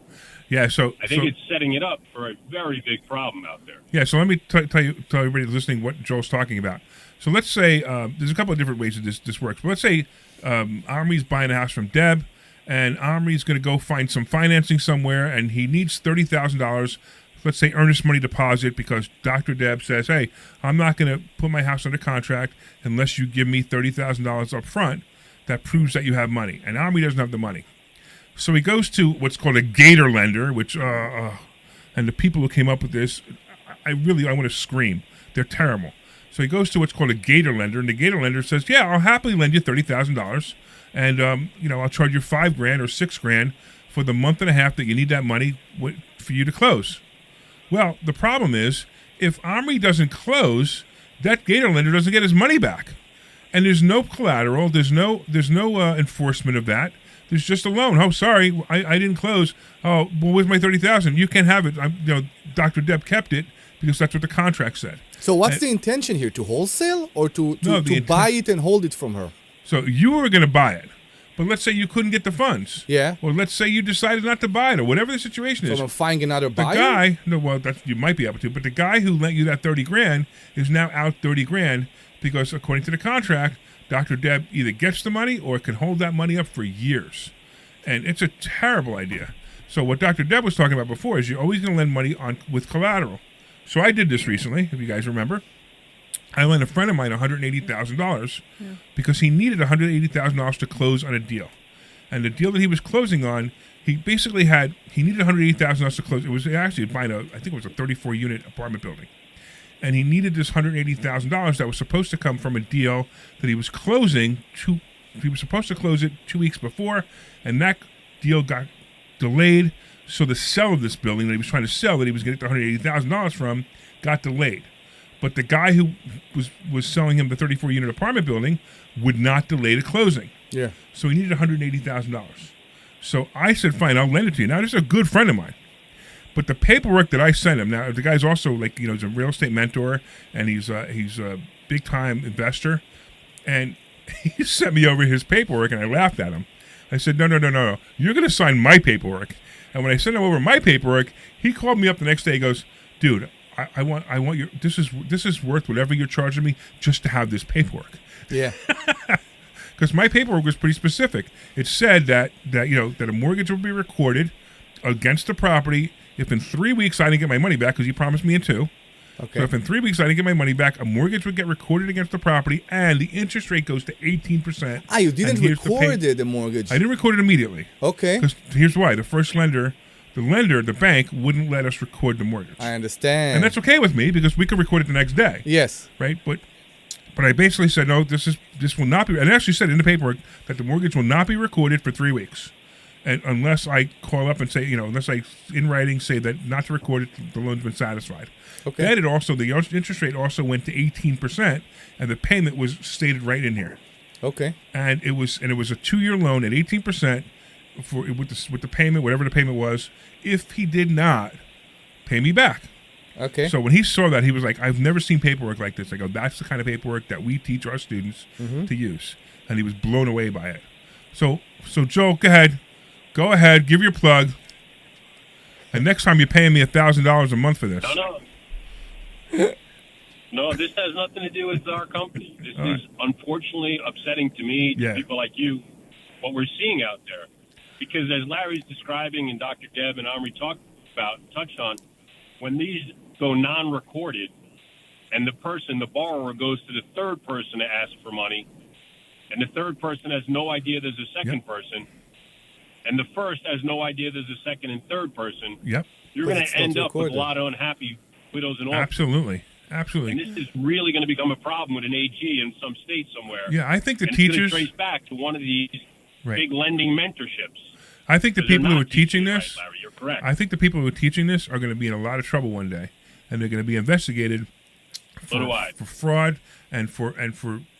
Yeah. So I think it's setting it up for a very big problem out there. Yeah, so let me tell everybody listening what Joel's talking about. So let's say there's a couple of different ways that this works. But let's say Omri's buying a house from Deb, and Omri's going to go find some financing somewhere, and he needs $30,000. Let's say earnest money deposit because Dr. Deb says, "Hey, I'm not going to put my house under contract unless you give me $30,000 up front. That proves that you have money." And Omri doesn't have the money, so he goes to what's called a Gator lender, which and the people who came up with this, I want to scream. They're terrible. So he goes to what's called a Gator lender, and the Gator lender says, "Yeah, I'll happily lend you $30,000, and I'll charge you $5,000 or $6,000 for the month and a half that you need that money for you to close." Well, the problem is if Omri doesn't close, that Gator lender doesn't get his money back, and there's no collateral, there's no enforcement of that. There's just a loan. Oh, sorry, I didn't close. Oh, well, where's my $30,000? You can't have it. Dr. Deb kept it because that's what the contract said. So what's the intention here? To wholesale or to No, the buy it and hold it from her? So you were going to buy it, but let's say you couldn't get the funds. Yeah. Or let's say you decided not to buy it, or whatever the situation is. So I'm finding another The buyer? guy, you might be able to, but the guy who lent you that $30,000 is now out $30,000 because, according to the contract, Dr. Deb either gets the money or can hold that money up for years. And it's a terrible idea. So what Dr. Deb was talking about before is you're always going to lend money with collateral. So I did this recently, if you guys remember. I lent a friend of mine $180,000 because he needed $180,000 to close on a deal. And the deal that he was closing on, he basically he needed $180,000 to close. It was actually buying I think it was a 34-unit apartment building. And he needed this $180,000 that was supposed to come from a deal that he was closing. He was supposed to close it 2 weeks before, and that deal got delayed. So the sale of this building that he was trying to sell, that he was getting the $180,000 from, got delayed. But the guy who was selling him the 34-unit apartment building would not delay the closing. Yeah. So he needed $180,000. So I said, fine, I'll lend it to you. Now, this is a good friend of mine. But the paperwork that I sent him, now the guy's also he's a real estate mentor, and he's a big time investor, and he sent me over his paperwork, and I laughed at him. I said, no, you're going to sign my paperwork. And when I sent him over my paperwork, he called me up the next day. He goes, dude, I want your this is worth whatever you're charging me just to have this paperwork. Yeah. Because my paperwork was pretty specific. It said that a mortgage would be recorded against the property if in 3 weeks I didn't get my money back, because he promised me in 2. Okay. So if in 3 weeks I didn't get my money back, a mortgage would get recorded against the property, and the interest rate goes to 18%. You didn't record the mortgage. I didn't record it immediately. Okay. Because here's why: the bank wouldn't let us record the mortgage. I understand. And that's okay with me because we could record it the next day. Yes. Right? But I basically said, no, this will not be, and I actually said in the paperwork that the mortgage will not be recorded for 3 weeks. And unless I call up and say, unless I in writing say that not to record it, the loan's been satisfied. Okay. Then the interest rate also went to 18%, and the payment was stated right in here. Okay. And it was a 2-year loan at 18% with the payment, whatever the payment was, if he did not pay me back. Okay. So when he saw that, he was like, I've never seen paperwork like this. I go, that's the kind of paperwork that we teach our students to use. And he was blown away by it. So Joe, go ahead, give your plug. And next time you're paying me $1,000 a month for this. No, this has nothing to do with our company. This is unfortunately upsetting to me, to people like you, what we're seeing out there. Because as Larry's describing and Dr. Deb and Omri touched on, when these go non-recorded and the borrower goes to the third person to ask for money, and the third person has no idea there's a second person, and the first has no idea there's a second and third person, you're going to end up with a lot of unhappy widows and orphans. Absolutely. And this is really going to become a problem with an AG in some state somewhere. Yeah, I think the and teachers... It's going to trace back to one of these big lending mentorships. I think the people who are teaching this... Right, Larry, you're correct. I think the people who are teaching this are going to be in a lot of trouble one day. And they're going to be investigated for fraud and for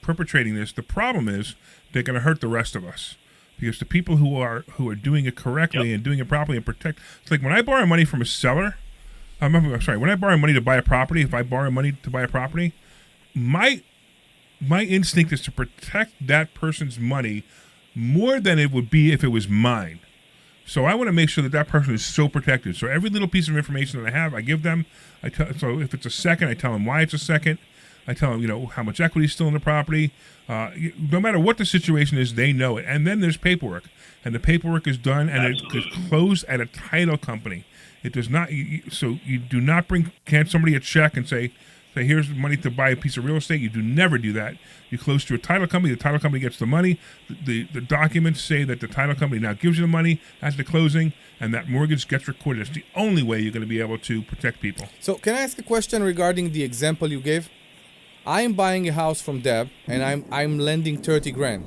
perpetrating this. The problem is they're going to hurt the rest of us. Because the people who are doing it correctly and doing it properly and protect... It's like when I borrow money from a seller... when I borrow money to buy a property, if I borrow money to buy a property, my instinct is to protect that person's money more than it would be if it was mine. So I want to make sure that person is so protected. So every little piece of information that I have, I give them. So if it's a second, I tell them why it's a second. I tell them, how much equity is still in the property. No matter what the situation is, they know it. And then there's paperwork. And the paperwork is done, and it is closed at a title company. It does not. So you do not hand somebody a check and say, here's money to buy a piece of real estate. You do never do that. You close to a title company. The title company gets the money. The documents say that the title company now gives you the money at the closing, and that mortgage gets recorded. It's the only way you're going to be able to protect people. So can I ask a question regarding the example you gave? I'm buying a house from Deb, and I'm lending $30,000.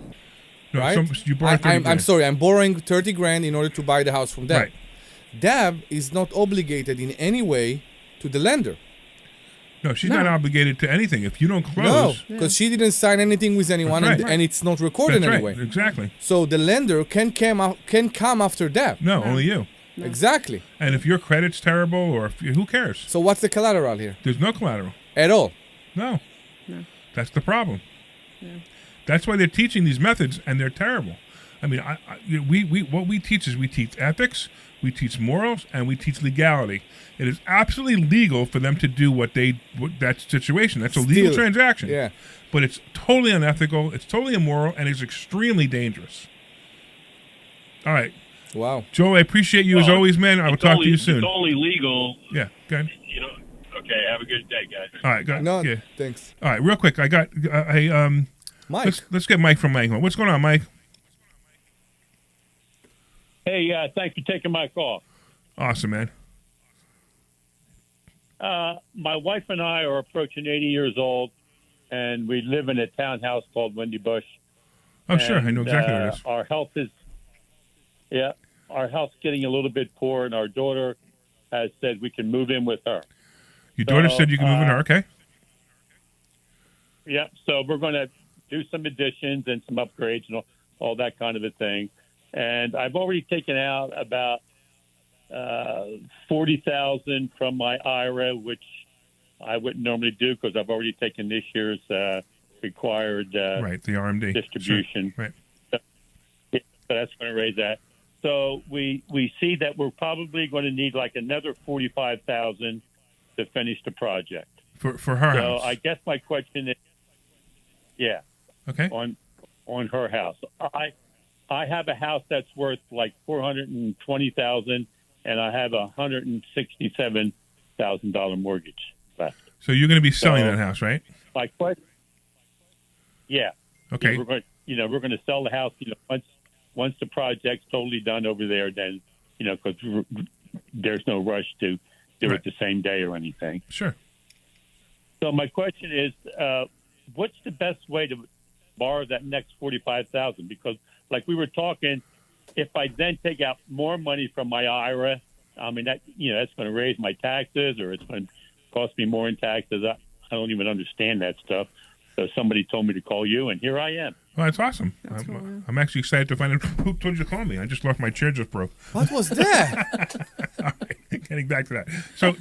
No, right? You borrow $30,000. I'm sorry. I'm borrowing $30,000 in order to buy the house from Deb. Right. Deb is not obligated in any way to the lender. No, she's not obligated to anything. If you don't close... No, because she didn't sign anything with anyone, and it's not recorded anyway. Right. Exactly. So the lender can come after Deb. No, only you. No. Exactly. And if your credit's terrible, or who cares? So what's the collateral here? There's no collateral. At all? No. That's the problem. Yeah. That's why they're teaching these methods, and they're terrible. I mean, we what we teach is we teach ethics, we teach morals, and we teach legality. It is absolutely legal for them to do that situation. That's a legal transaction. Yeah. But it's totally unethical, it's totally immoral, and it's extremely dangerous. All right. Wow. Joel, I appreciate you as always, man. I will talk to you soon. It's only legal. Yeah, go ahead. Okay, have a good day, guys. All right, No, yeah. thanks. All right, real quick, I got Mike. Let's get Mike from Langhorne. What's going on, Mike? Hey, thanks for taking my call. Awesome, man. My wife and I are approaching 80 years old, and we live in a townhouse called Windy Bush. Oh, sure. I know exactly what it is. Our health getting a little bit poor, and our daughter has said we can move in with her. Your daughter said you can move in her, okay? Yeah, so we're going to do some additions and some upgrades and all that kind of a thing. And I've already taken out about $40,000 from my IRA, which I wouldn't normally do because I've already taken this year's required right, the RMD distribution. Sure. Right. So that's going to raise that. So we see that we're probably going to need like another $45,000 to finish the project for her so house. I guess my question is, okay, on her house. I have a house that's worth like $420,000, and I have $167,000 mortgage left. So you're going to be selling that house, right? My question, yeah. Okay. Yeah, we're going to sell the house. Once the project's totally done over there, then because there's no rush to do it the same day or anything. Sure. So my question is, what's the best way to borrow that next $45,000? Because like we were talking, if I then take out more money from my IRA, I mean, that's going to raise my taxes, or it's going to cost me more in taxes. I don't even understand that stuff. So somebody told me to call you, and here I am. Well, that's awesome. I'm actually excited to find out who told you to call me. I just lost my chair, just broke. What was that? All right, getting back to that. So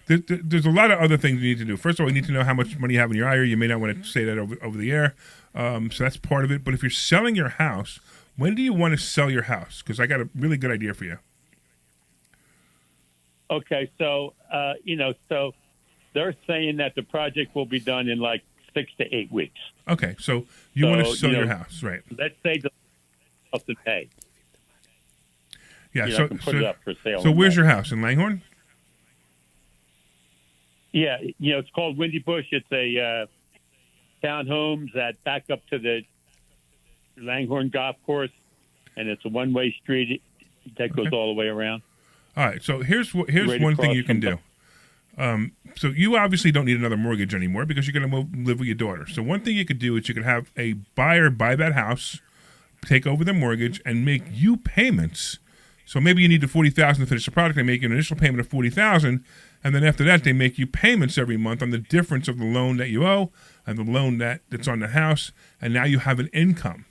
there's a lot of other things you need to do. First of all, you need to know how much money you have in your IRA. You may not want to say that over the air. So that's part of it. But if you're selling your house, when do you want to sell your house? Because I got a really good idea for you. Okay, so so they're saying that the project will be done in like 6 to 8 weeks. Okay, so you want to sell your house, right? Let's say the house in May. Yeah, I can put it up for sale. So where's your house, in Langhorne? Yeah, it's called Windy Bush. It's a townhomes that back up to the Langhorne Golf Course, and it's a one-way street that goes all the way around. All right, so here's one thing you can do. So you obviously don't need another mortgage anymore because you're going to live with your daughter. So one thing you could do is you could have a buyer buy that house, take over the mortgage, and make you payments. So maybe you need the $40,000 to finish the project. They make you an initial payment of $40,000, and then after that, they make you payments every month on the difference of the loan that you owe and the loan that's on the house, and now you have an income.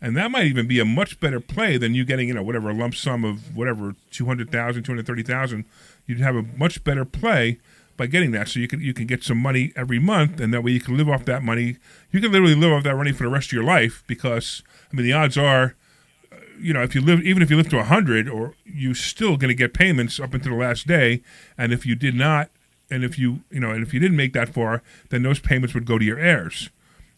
And that might even be a much better play than you getting, whatever, a lump sum of whatever, $200,000, $230,000. You'd have a much better play by getting that. So you can get some money every month, and that way you can live off that money. You can literally live off that money for the rest of your life because, the odds are, if you live to 100, or you're still going to get payments up until the last day. And if you did not, and if you didn't make that far, then those payments would go to your heirs.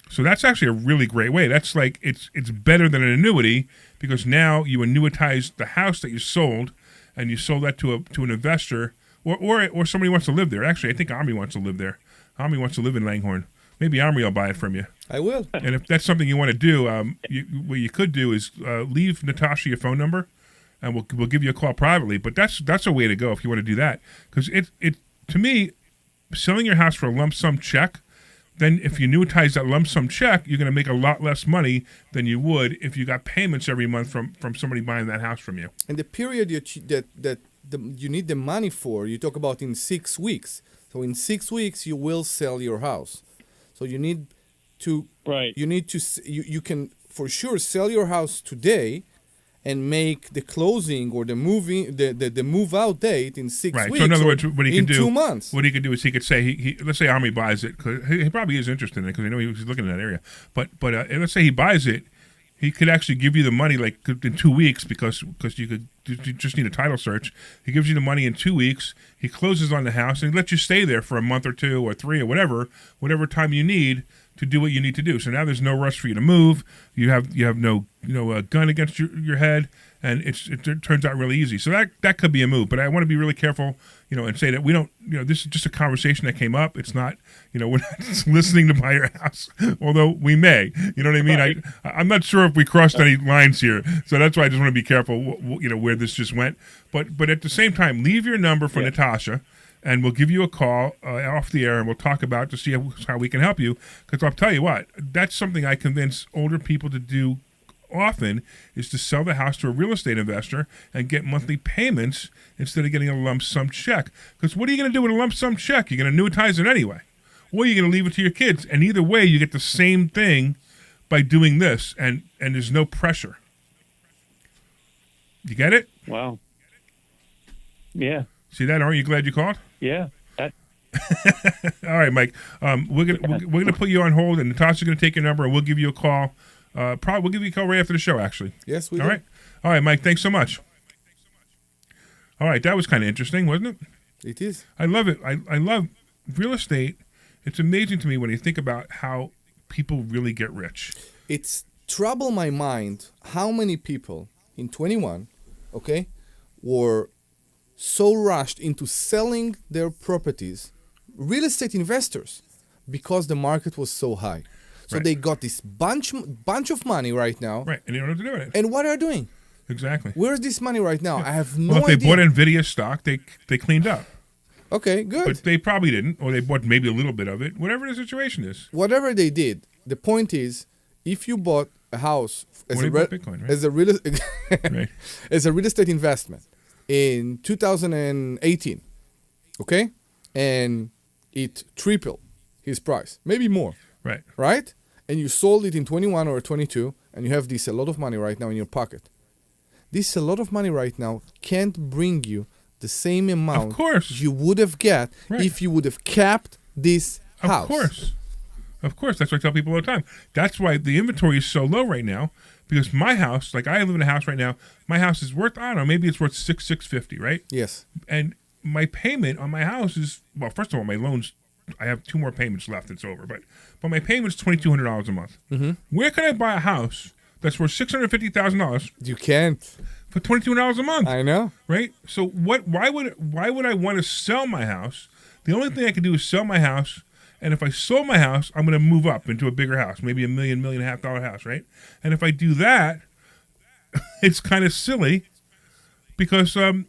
So that's actually a really great way. That's like it's better than an annuity because now you annuitize the house that you sold, and you sold that to an investor or somebody who wants to live there. Actually, I think Omri wants to live there. Omri wants to live in Langhorne. Maybe Omri will buy it from you. I will. And if that's something you want to do, what you could do is leave Natasha your phone number, and we'll give you a call privately. But that's a way to go if you want to do that, because it to me, selling your house for a lump sum check. Then if you annuitize that lump sum check, you're going to make a lot less money than you would if you got payments every month from somebody buying that house from you. And the period you need the money for, you talk about in 6 weeks. So in 6 weeks, you will sell your house. So you need to you can for sure sell your house today and make the closing or the move out date in 6 weeks. So in other words, what he can do 2 months. What he could do is he could say he let's say Omri buys it, because he probably is interested in it because I know he was looking in that area. But let's say he buys it, he could actually give you the money like in 2 weeks because you just need a title search. He gives you the money in 2 weeks. He closes on the house and he lets you stay there for a month or 2 or 3 or whatever time you need to do what you need to do. So now there's no rush for you to move. You have no gun against your head, and it turns out really easy. So that could be a move. But I want to be really careful, and say that we don't, this is just a conversation that came up. It's not, we're not just listening to buy your house, although we may. You know what I mean? Right. I'm not sure if we crossed any lines here, so that's why I just want to be careful, where this just went. But at the same time, leave your number for Natasha. And we'll give you a call off the air, and we'll talk about to see how we can help you. Because I'll tell you what, that's something I convince older people to do often, is to sell the house to a real estate investor and get monthly payments instead of getting a lump sum check. Because what are you going to do with a lump sum check? You're going to annuitize it anyway. Or you're going to leave it to your kids. And either way, you get the same thing by doing this, and there's no pressure. You get it? Wow. Yeah. See that? Aren't you glad you called? Yeah. All right, Mike. We're gonna put you on hold, and Natasha's gonna take your number, and we'll give you a call. Probably we'll give you a call right after the show. Actually. Yes, we do. All right, Mike. Thanks so much. All right, that was kind of interesting, wasn't it? It is. I love it. I love real estate. It's amazing to me when you think about how people really get rich. It's trouble my mind how many people in 21, were so rushed into selling their properties, real estate investors, because the market was so high. So they got this bunch of money right now. Right, and they don't know what to do with it. And what are they doing? Exactly. Where's this money right now? I have no idea. Well, if they bought NVIDIA stock, they cleaned up. Okay, good. But they probably didn't, or they bought maybe a little bit of it, whatever the situation is. Whatever they did, the point is, if you bought a house as Bitcoin, right? as a real estate investment, in 2018, and it tripled his price, maybe more, right? And you sold it in 21 or 22, and you have a lot of money right now in your pocket. This a lot of money right now can't bring you the same amount of course. You would have got if you would have kept this house. Of course, that's what I tell people all the time. That's why the inventory is so low right now. Because my house, like I live in a house right now, my house is worth, I don't know, maybe it's worth $650, right? Yes. And my payment on my house is, well, first of all, my loans, I have 2 more payments left, it's over. But my payment's $2,200 a month. Mm-hmm. Where can I buy a house that's worth $650,000? You can't. For $2,200 a month. I know. Right? So why would I want to sell my house? The only thing I can do is sell my house. And if I sold my house, I'm going to move up into a bigger house, maybe $1 million, $1.5 million house, right? And if I do that, it's kind of silly because if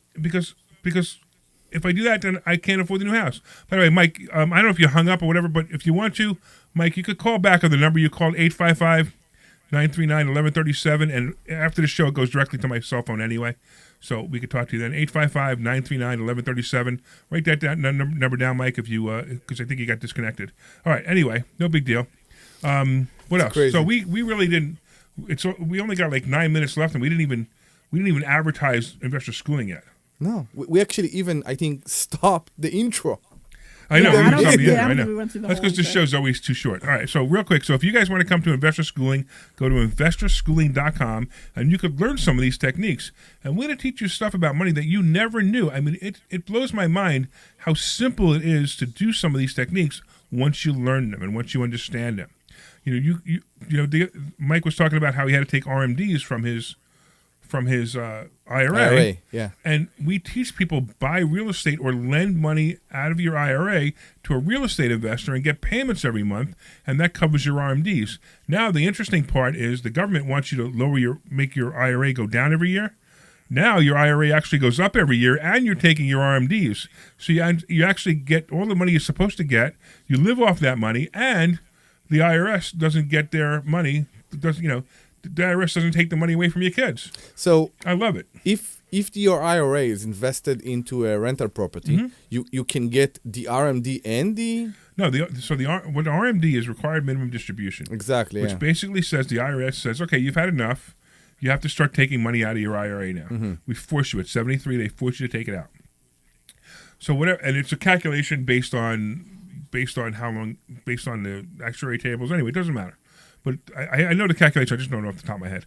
I do that, then I can't afford the new house. By the way, Mike, I don't know if you hung up or whatever, but if you want to, Mike, you could call back on the number you called, 855-939-1137, and after the show, it goes directly to my cell phone anyway. So we could talk to you then. 855-939-1137. Write that number down, Mike, if you because I think you got disconnected. All right. Anyway, no big deal. What else? Crazy. So we really didn't. We only got like 9 minutes left, and we didn't even advertise investor schooling yet. No, we actually even I think stopped the intro. I know. I know. That's because the show's always too short. All right, so real quick. So if you guys want to come to Investor Schooling, go to investorschooling.com, and you could learn some of these techniques. And we're going to teach you stuff about money that you never knew. I mean, it blows my mind how simple it is to do some of these techniques once you learn them and once you understand them. Mike was talking about how he had to take RMDs from his IRA. Yeah. And we teach people buy real estate or lend money out of your IRA to a real estate investor and get payments every month, and that covers your RMDs. Now, the interesting part is the government wants you to make your IRA go down every year. Now your IRA actually goes up every year, and you're taking your RMDs. So you actually get all the money you're supposed to get. You live off that money, and the IRS doesn't get their money. The IRS doesn't take the money away from your kids. So I love it. If your IRA is invested into a rental property, Mm-hmm. you can get the RMD and the... No, what the RMD is required minimum distribution. Exactly, which basically says the IRS says, okay, you've had enough. You have to start taking money out of your IRA now. Mm-hmm. We force you at 73. They force you to take it out. So whatever, and it's a calculation based on how long, based on the actuary tables. Anyway, it doesn't matter. but I know the calculation. I just don't know off the top of my head.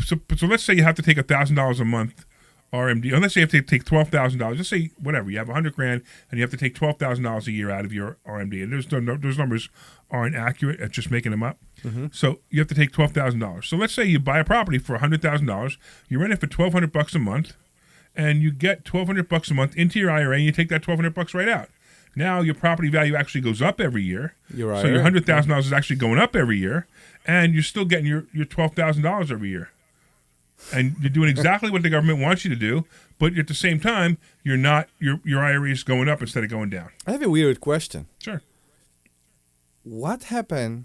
So let's say you have to take $1,000 a month RMD. Or let's say you have to take $12,000. Let's say whatever you have $100,000 and you have to take $12,000 a year out of your RMD. And those numbers aren't accurate at just making them up. Mm-hmm. So you have to take $12,000. So let's say you buy a property for $100,000. You rent it for $1,200 a month, and you get $1,200 a month into your IRA, and you take that $1,200 right out. Now your property value actually goes up every year. You're right. So your $100,000 is actually going up every year, and you're still getting your $12,000 every year. And you're doing exactly what the government wants you to do, but at the same time, you're not your IRA is going up instead of going down. I have a weird question. Sure. What happened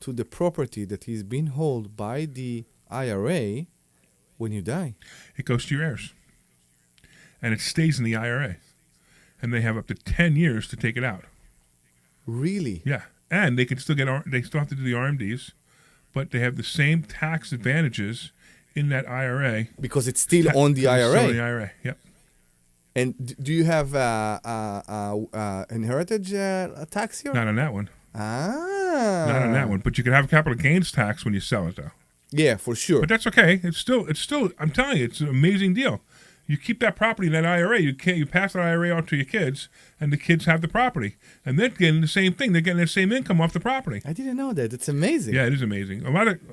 to the property that is being held by the IRA when you die? It goes to your heirs, and it stays in the IRA, and they have up to 10 years to take it out. Really? Yeah, and they can still they still have to do the RMDs, but they have the same tax advantages in that IRA Because it's still on the IRA. Still in the IRA. Yep. And do you have inheritage tax here? Not on that one. Ah. Not on that one. But you can have capital gains tax when you sell it, though. Yeah, for sure. But that's okay. It's still. I'm telling you, it's an amazing deal. You keep that property in that IRA. You pass that IRA on to your kids, and the kids have the property, and they're getting the same thing. They're getting the same income off the property. I didn't know that. It's amazing. Yeah, it is amazing. A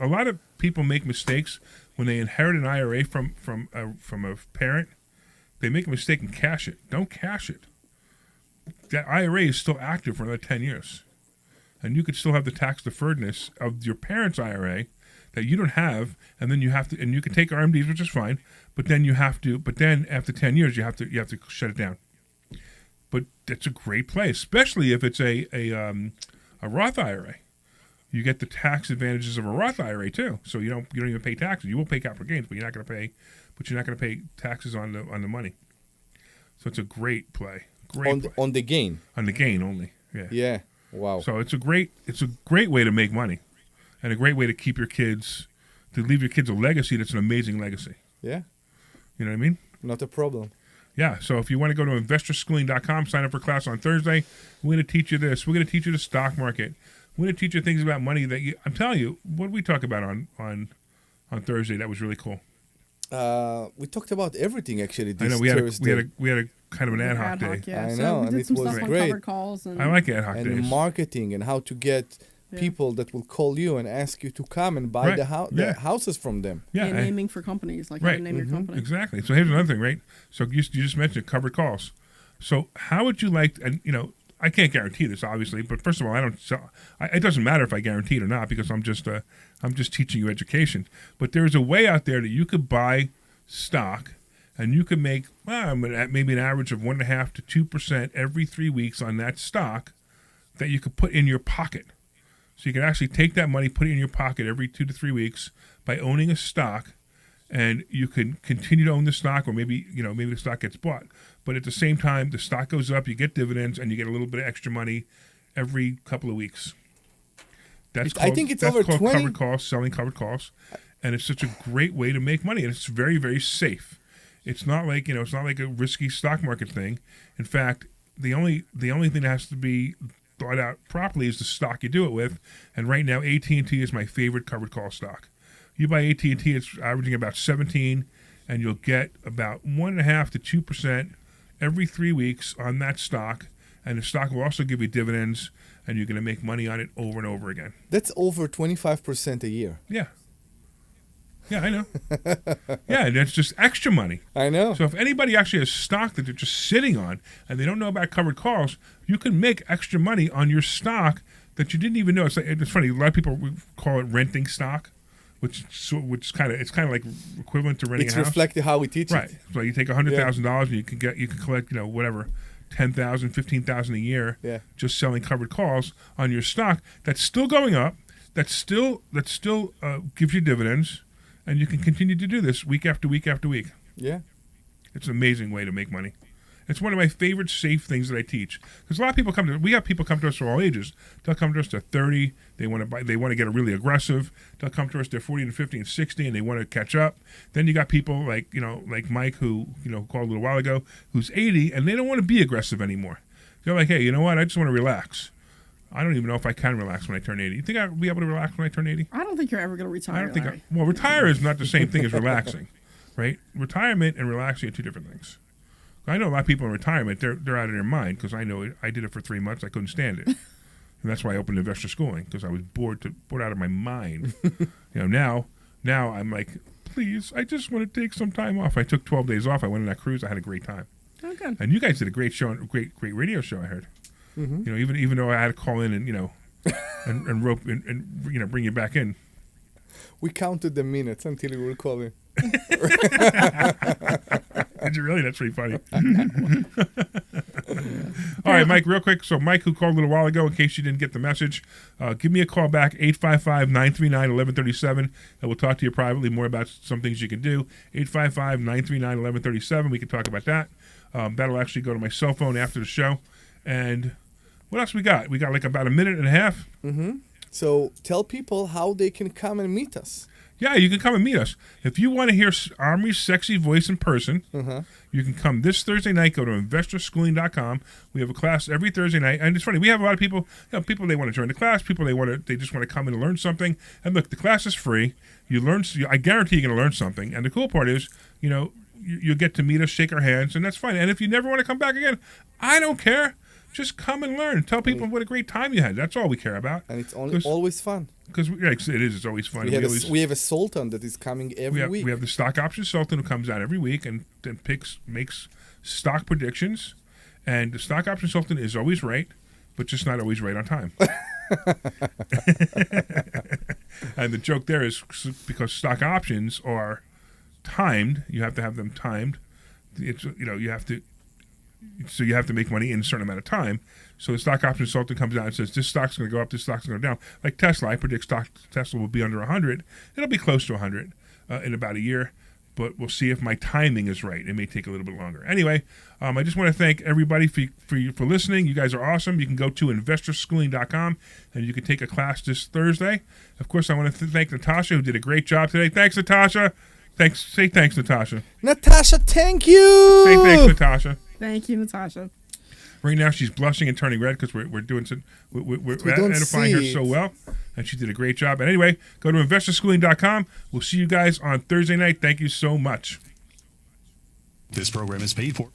lot of people make mistakes when they inherit an IRA from a parent. They make a mistake and cash it. Don't cash it. That IRA is still active for another 10 years, and you could still have the tax deferredness of your parents' IRA that you don't have, and then you have to, and you can take RMDs, which is fine, but then after 10 years you have to shut it down. But that's a great play, especially if it's a Roth IRA. You get the tax advantages of a Roth IRA too, so you don't even pay taxes. You will pay capital gains, but you're not going to pay taxes on the money. So it's a great play. On the gain. On the gain only. Yeah. Yeah. Wow. So it's a great way to make money, and a great way to keep to leave your kids a legacy that's an amazing legacy. Yeah. You know what I mean? Not a problem. Yeah. So if you want to go to investorschooling.com, sign up for class on Thursday. We're going to teach you this. We're going to teach you the stock market. We're going to teach you things about money that I'm telling you. What did we talk about on Thursday? That was really cool. We talked about everything actually. I know we had a kind of an ad hoc day. Yeah. I So know, we and did it some was stuff on great. covered calls and I like ad hoc and days. marketing and how to get people that will call you and ask you to come and buy Right. the houses from them. Yeah. and naming for companies, like how to name your company. Exactly. So here's another thing, right? So you just mentioned covered calls. So how would you like? And I can't guarantee this, obviously. But first of all, I don't. It doesn't matter if I guarantee it or not because I'm just teaching you education. But there's a way out there that you could buy stock, and you could make maybe an average of 1.5% to 2% every 3 weeks on that stock that you could put in your pocket. So you can actually take that money, put it in your pocket every 2 to 3 weeks by owning a stock, and you can continue to own the stock, or maybe the stock gets bought. But at the same time, the stock goes up, you get dividends, and you get a little bit of extra money every couple of weeks. I think it's over 20. Covered calls, selling covered calls, and it's such a great way to make money, and it's very, very safe. It's not like it's not like a risky stock market thing. In fact, the only thing that has to be thought out properly is the stock you do it with. And right now, AT&T is my favorite covered call stock. You buy AT&T, it's averaging about 17, and you'll get about 1.5% to 2% every 3 weeks on that stock. And the stock will also give you dividends, and you're going to make money on it over and over again. That's over 25% a year. Yeah. Yeah, I know. Yeah, and that's just extra money. I know. So if anybody actually has stock that they're just sitting on and they don't know about covered calls, you can make extra money on your stock that you didn't even know. It's funny. A lot of people call it renting stock, which is kind of like equivalent to renting a house. It's reflecting how we teach right. it. So you take $100,000 and you can collect whatever $10,000, $15,000 a year just selling covered calls on your stock that's still going up. That still gives you dividends. And you can continue to do this week after week after week. Yeah. It's an amazing way to make money. It's one of my favorite safe things that I teach. Because a lot of people we have people come to us for all ages. They'll come to us, they're 30, they want to get really aggressive. They'll come to us, they're 40 and 50 and 60, and they want to catch up. Then you got people like Mike, who called a little while ago, who's 80, and they don't want to be aggressive anymore. They're like, hey, you know what? I just want to relax. I don't even know if I can relax when I turn 80. You think I'll be able to relax when I turn 80? I don't think you're ever going to retire. I don't think. Larry. Well, retire is not the same thing as relaxing, right? Retirement and relaxing are two different things. I know a lot of people in retirement, they're out of their mind because I know I did it for 3 months. I couldn't stand it. And that's why I opened Investor Schooling, because I was bored out of my mind. Now I'm like, please, I just want to take some time off. I took 12 days off. I went on that cruise. I had a great time. Oh, good. And you guys did a great show, great radio show, I heard. Mm-hmm. Even though I had to call in and and rope and bring you back in. We counted the minutes until you were calling. Did you really? That's pretty funny. All right, Mike, real quick. So Mike, who called a little while ago, in case you didn't get the message, give me a call back, 855-939-1137, and we'll talk to you privately more about some things you can do. 855-939-1137. We can talk about that. That'll actually go to my cell phone after the show. And what else we got? We got like about a minute and a half. Mm-hmm. So tell people how they can come and meet us. Yeah, you can come and meet us. If you want to hear Omri's sexy voice in person, you can come this Thursday night. Go to investorschooling.com. We have a class every Thursday night. And it's funny, we have a lot of people, people they want to join the class, people they just want to come in and learn something. And look, the class is free. I guarantee you're going to learn something. And the cool part is, you'll get to meet us, shake our hands, and that's fine. And if you never want to come back again, I don't care. Just come and learn. Tell people what a great time you had. That's all we care about. And it's always fun. Because it is. It's always fun. We have a sultan that is coming every week. We have the stock option sultan who comes out every week and makes stock predictions. And the stock option sultan is always right, but just not always right on time. And the joke there is because stock options are timed. You have to have them timed. So you have to make money in a certain amount of time. So the stock option consultant comes out and says, this stock's going to go up, this stock's going to go down. Like Tesla, I predict Tesla will be under 100. It'll be close to 100 in about a year, but we'll see if my timing is right. It may take a little bit longer. Anyway, I just want to thank everybody for listening. You guys are awesome. You can go to investorschooling.com and you can take a class this Thursday. Of course, I want to thank Natasha, who did a great job today. Thanks, Natasha. Say thanks, Natasha. Natasha, thank you. Say thanks, Natasha. Thank you, Natasha. Right now, she's blushing and turning red because we're doing some, we're edifying her so well, and she did a great job. And anyway, go to investorschooling.com. We'll see you guys on Thursday night. Thank you so much. This program is paid for.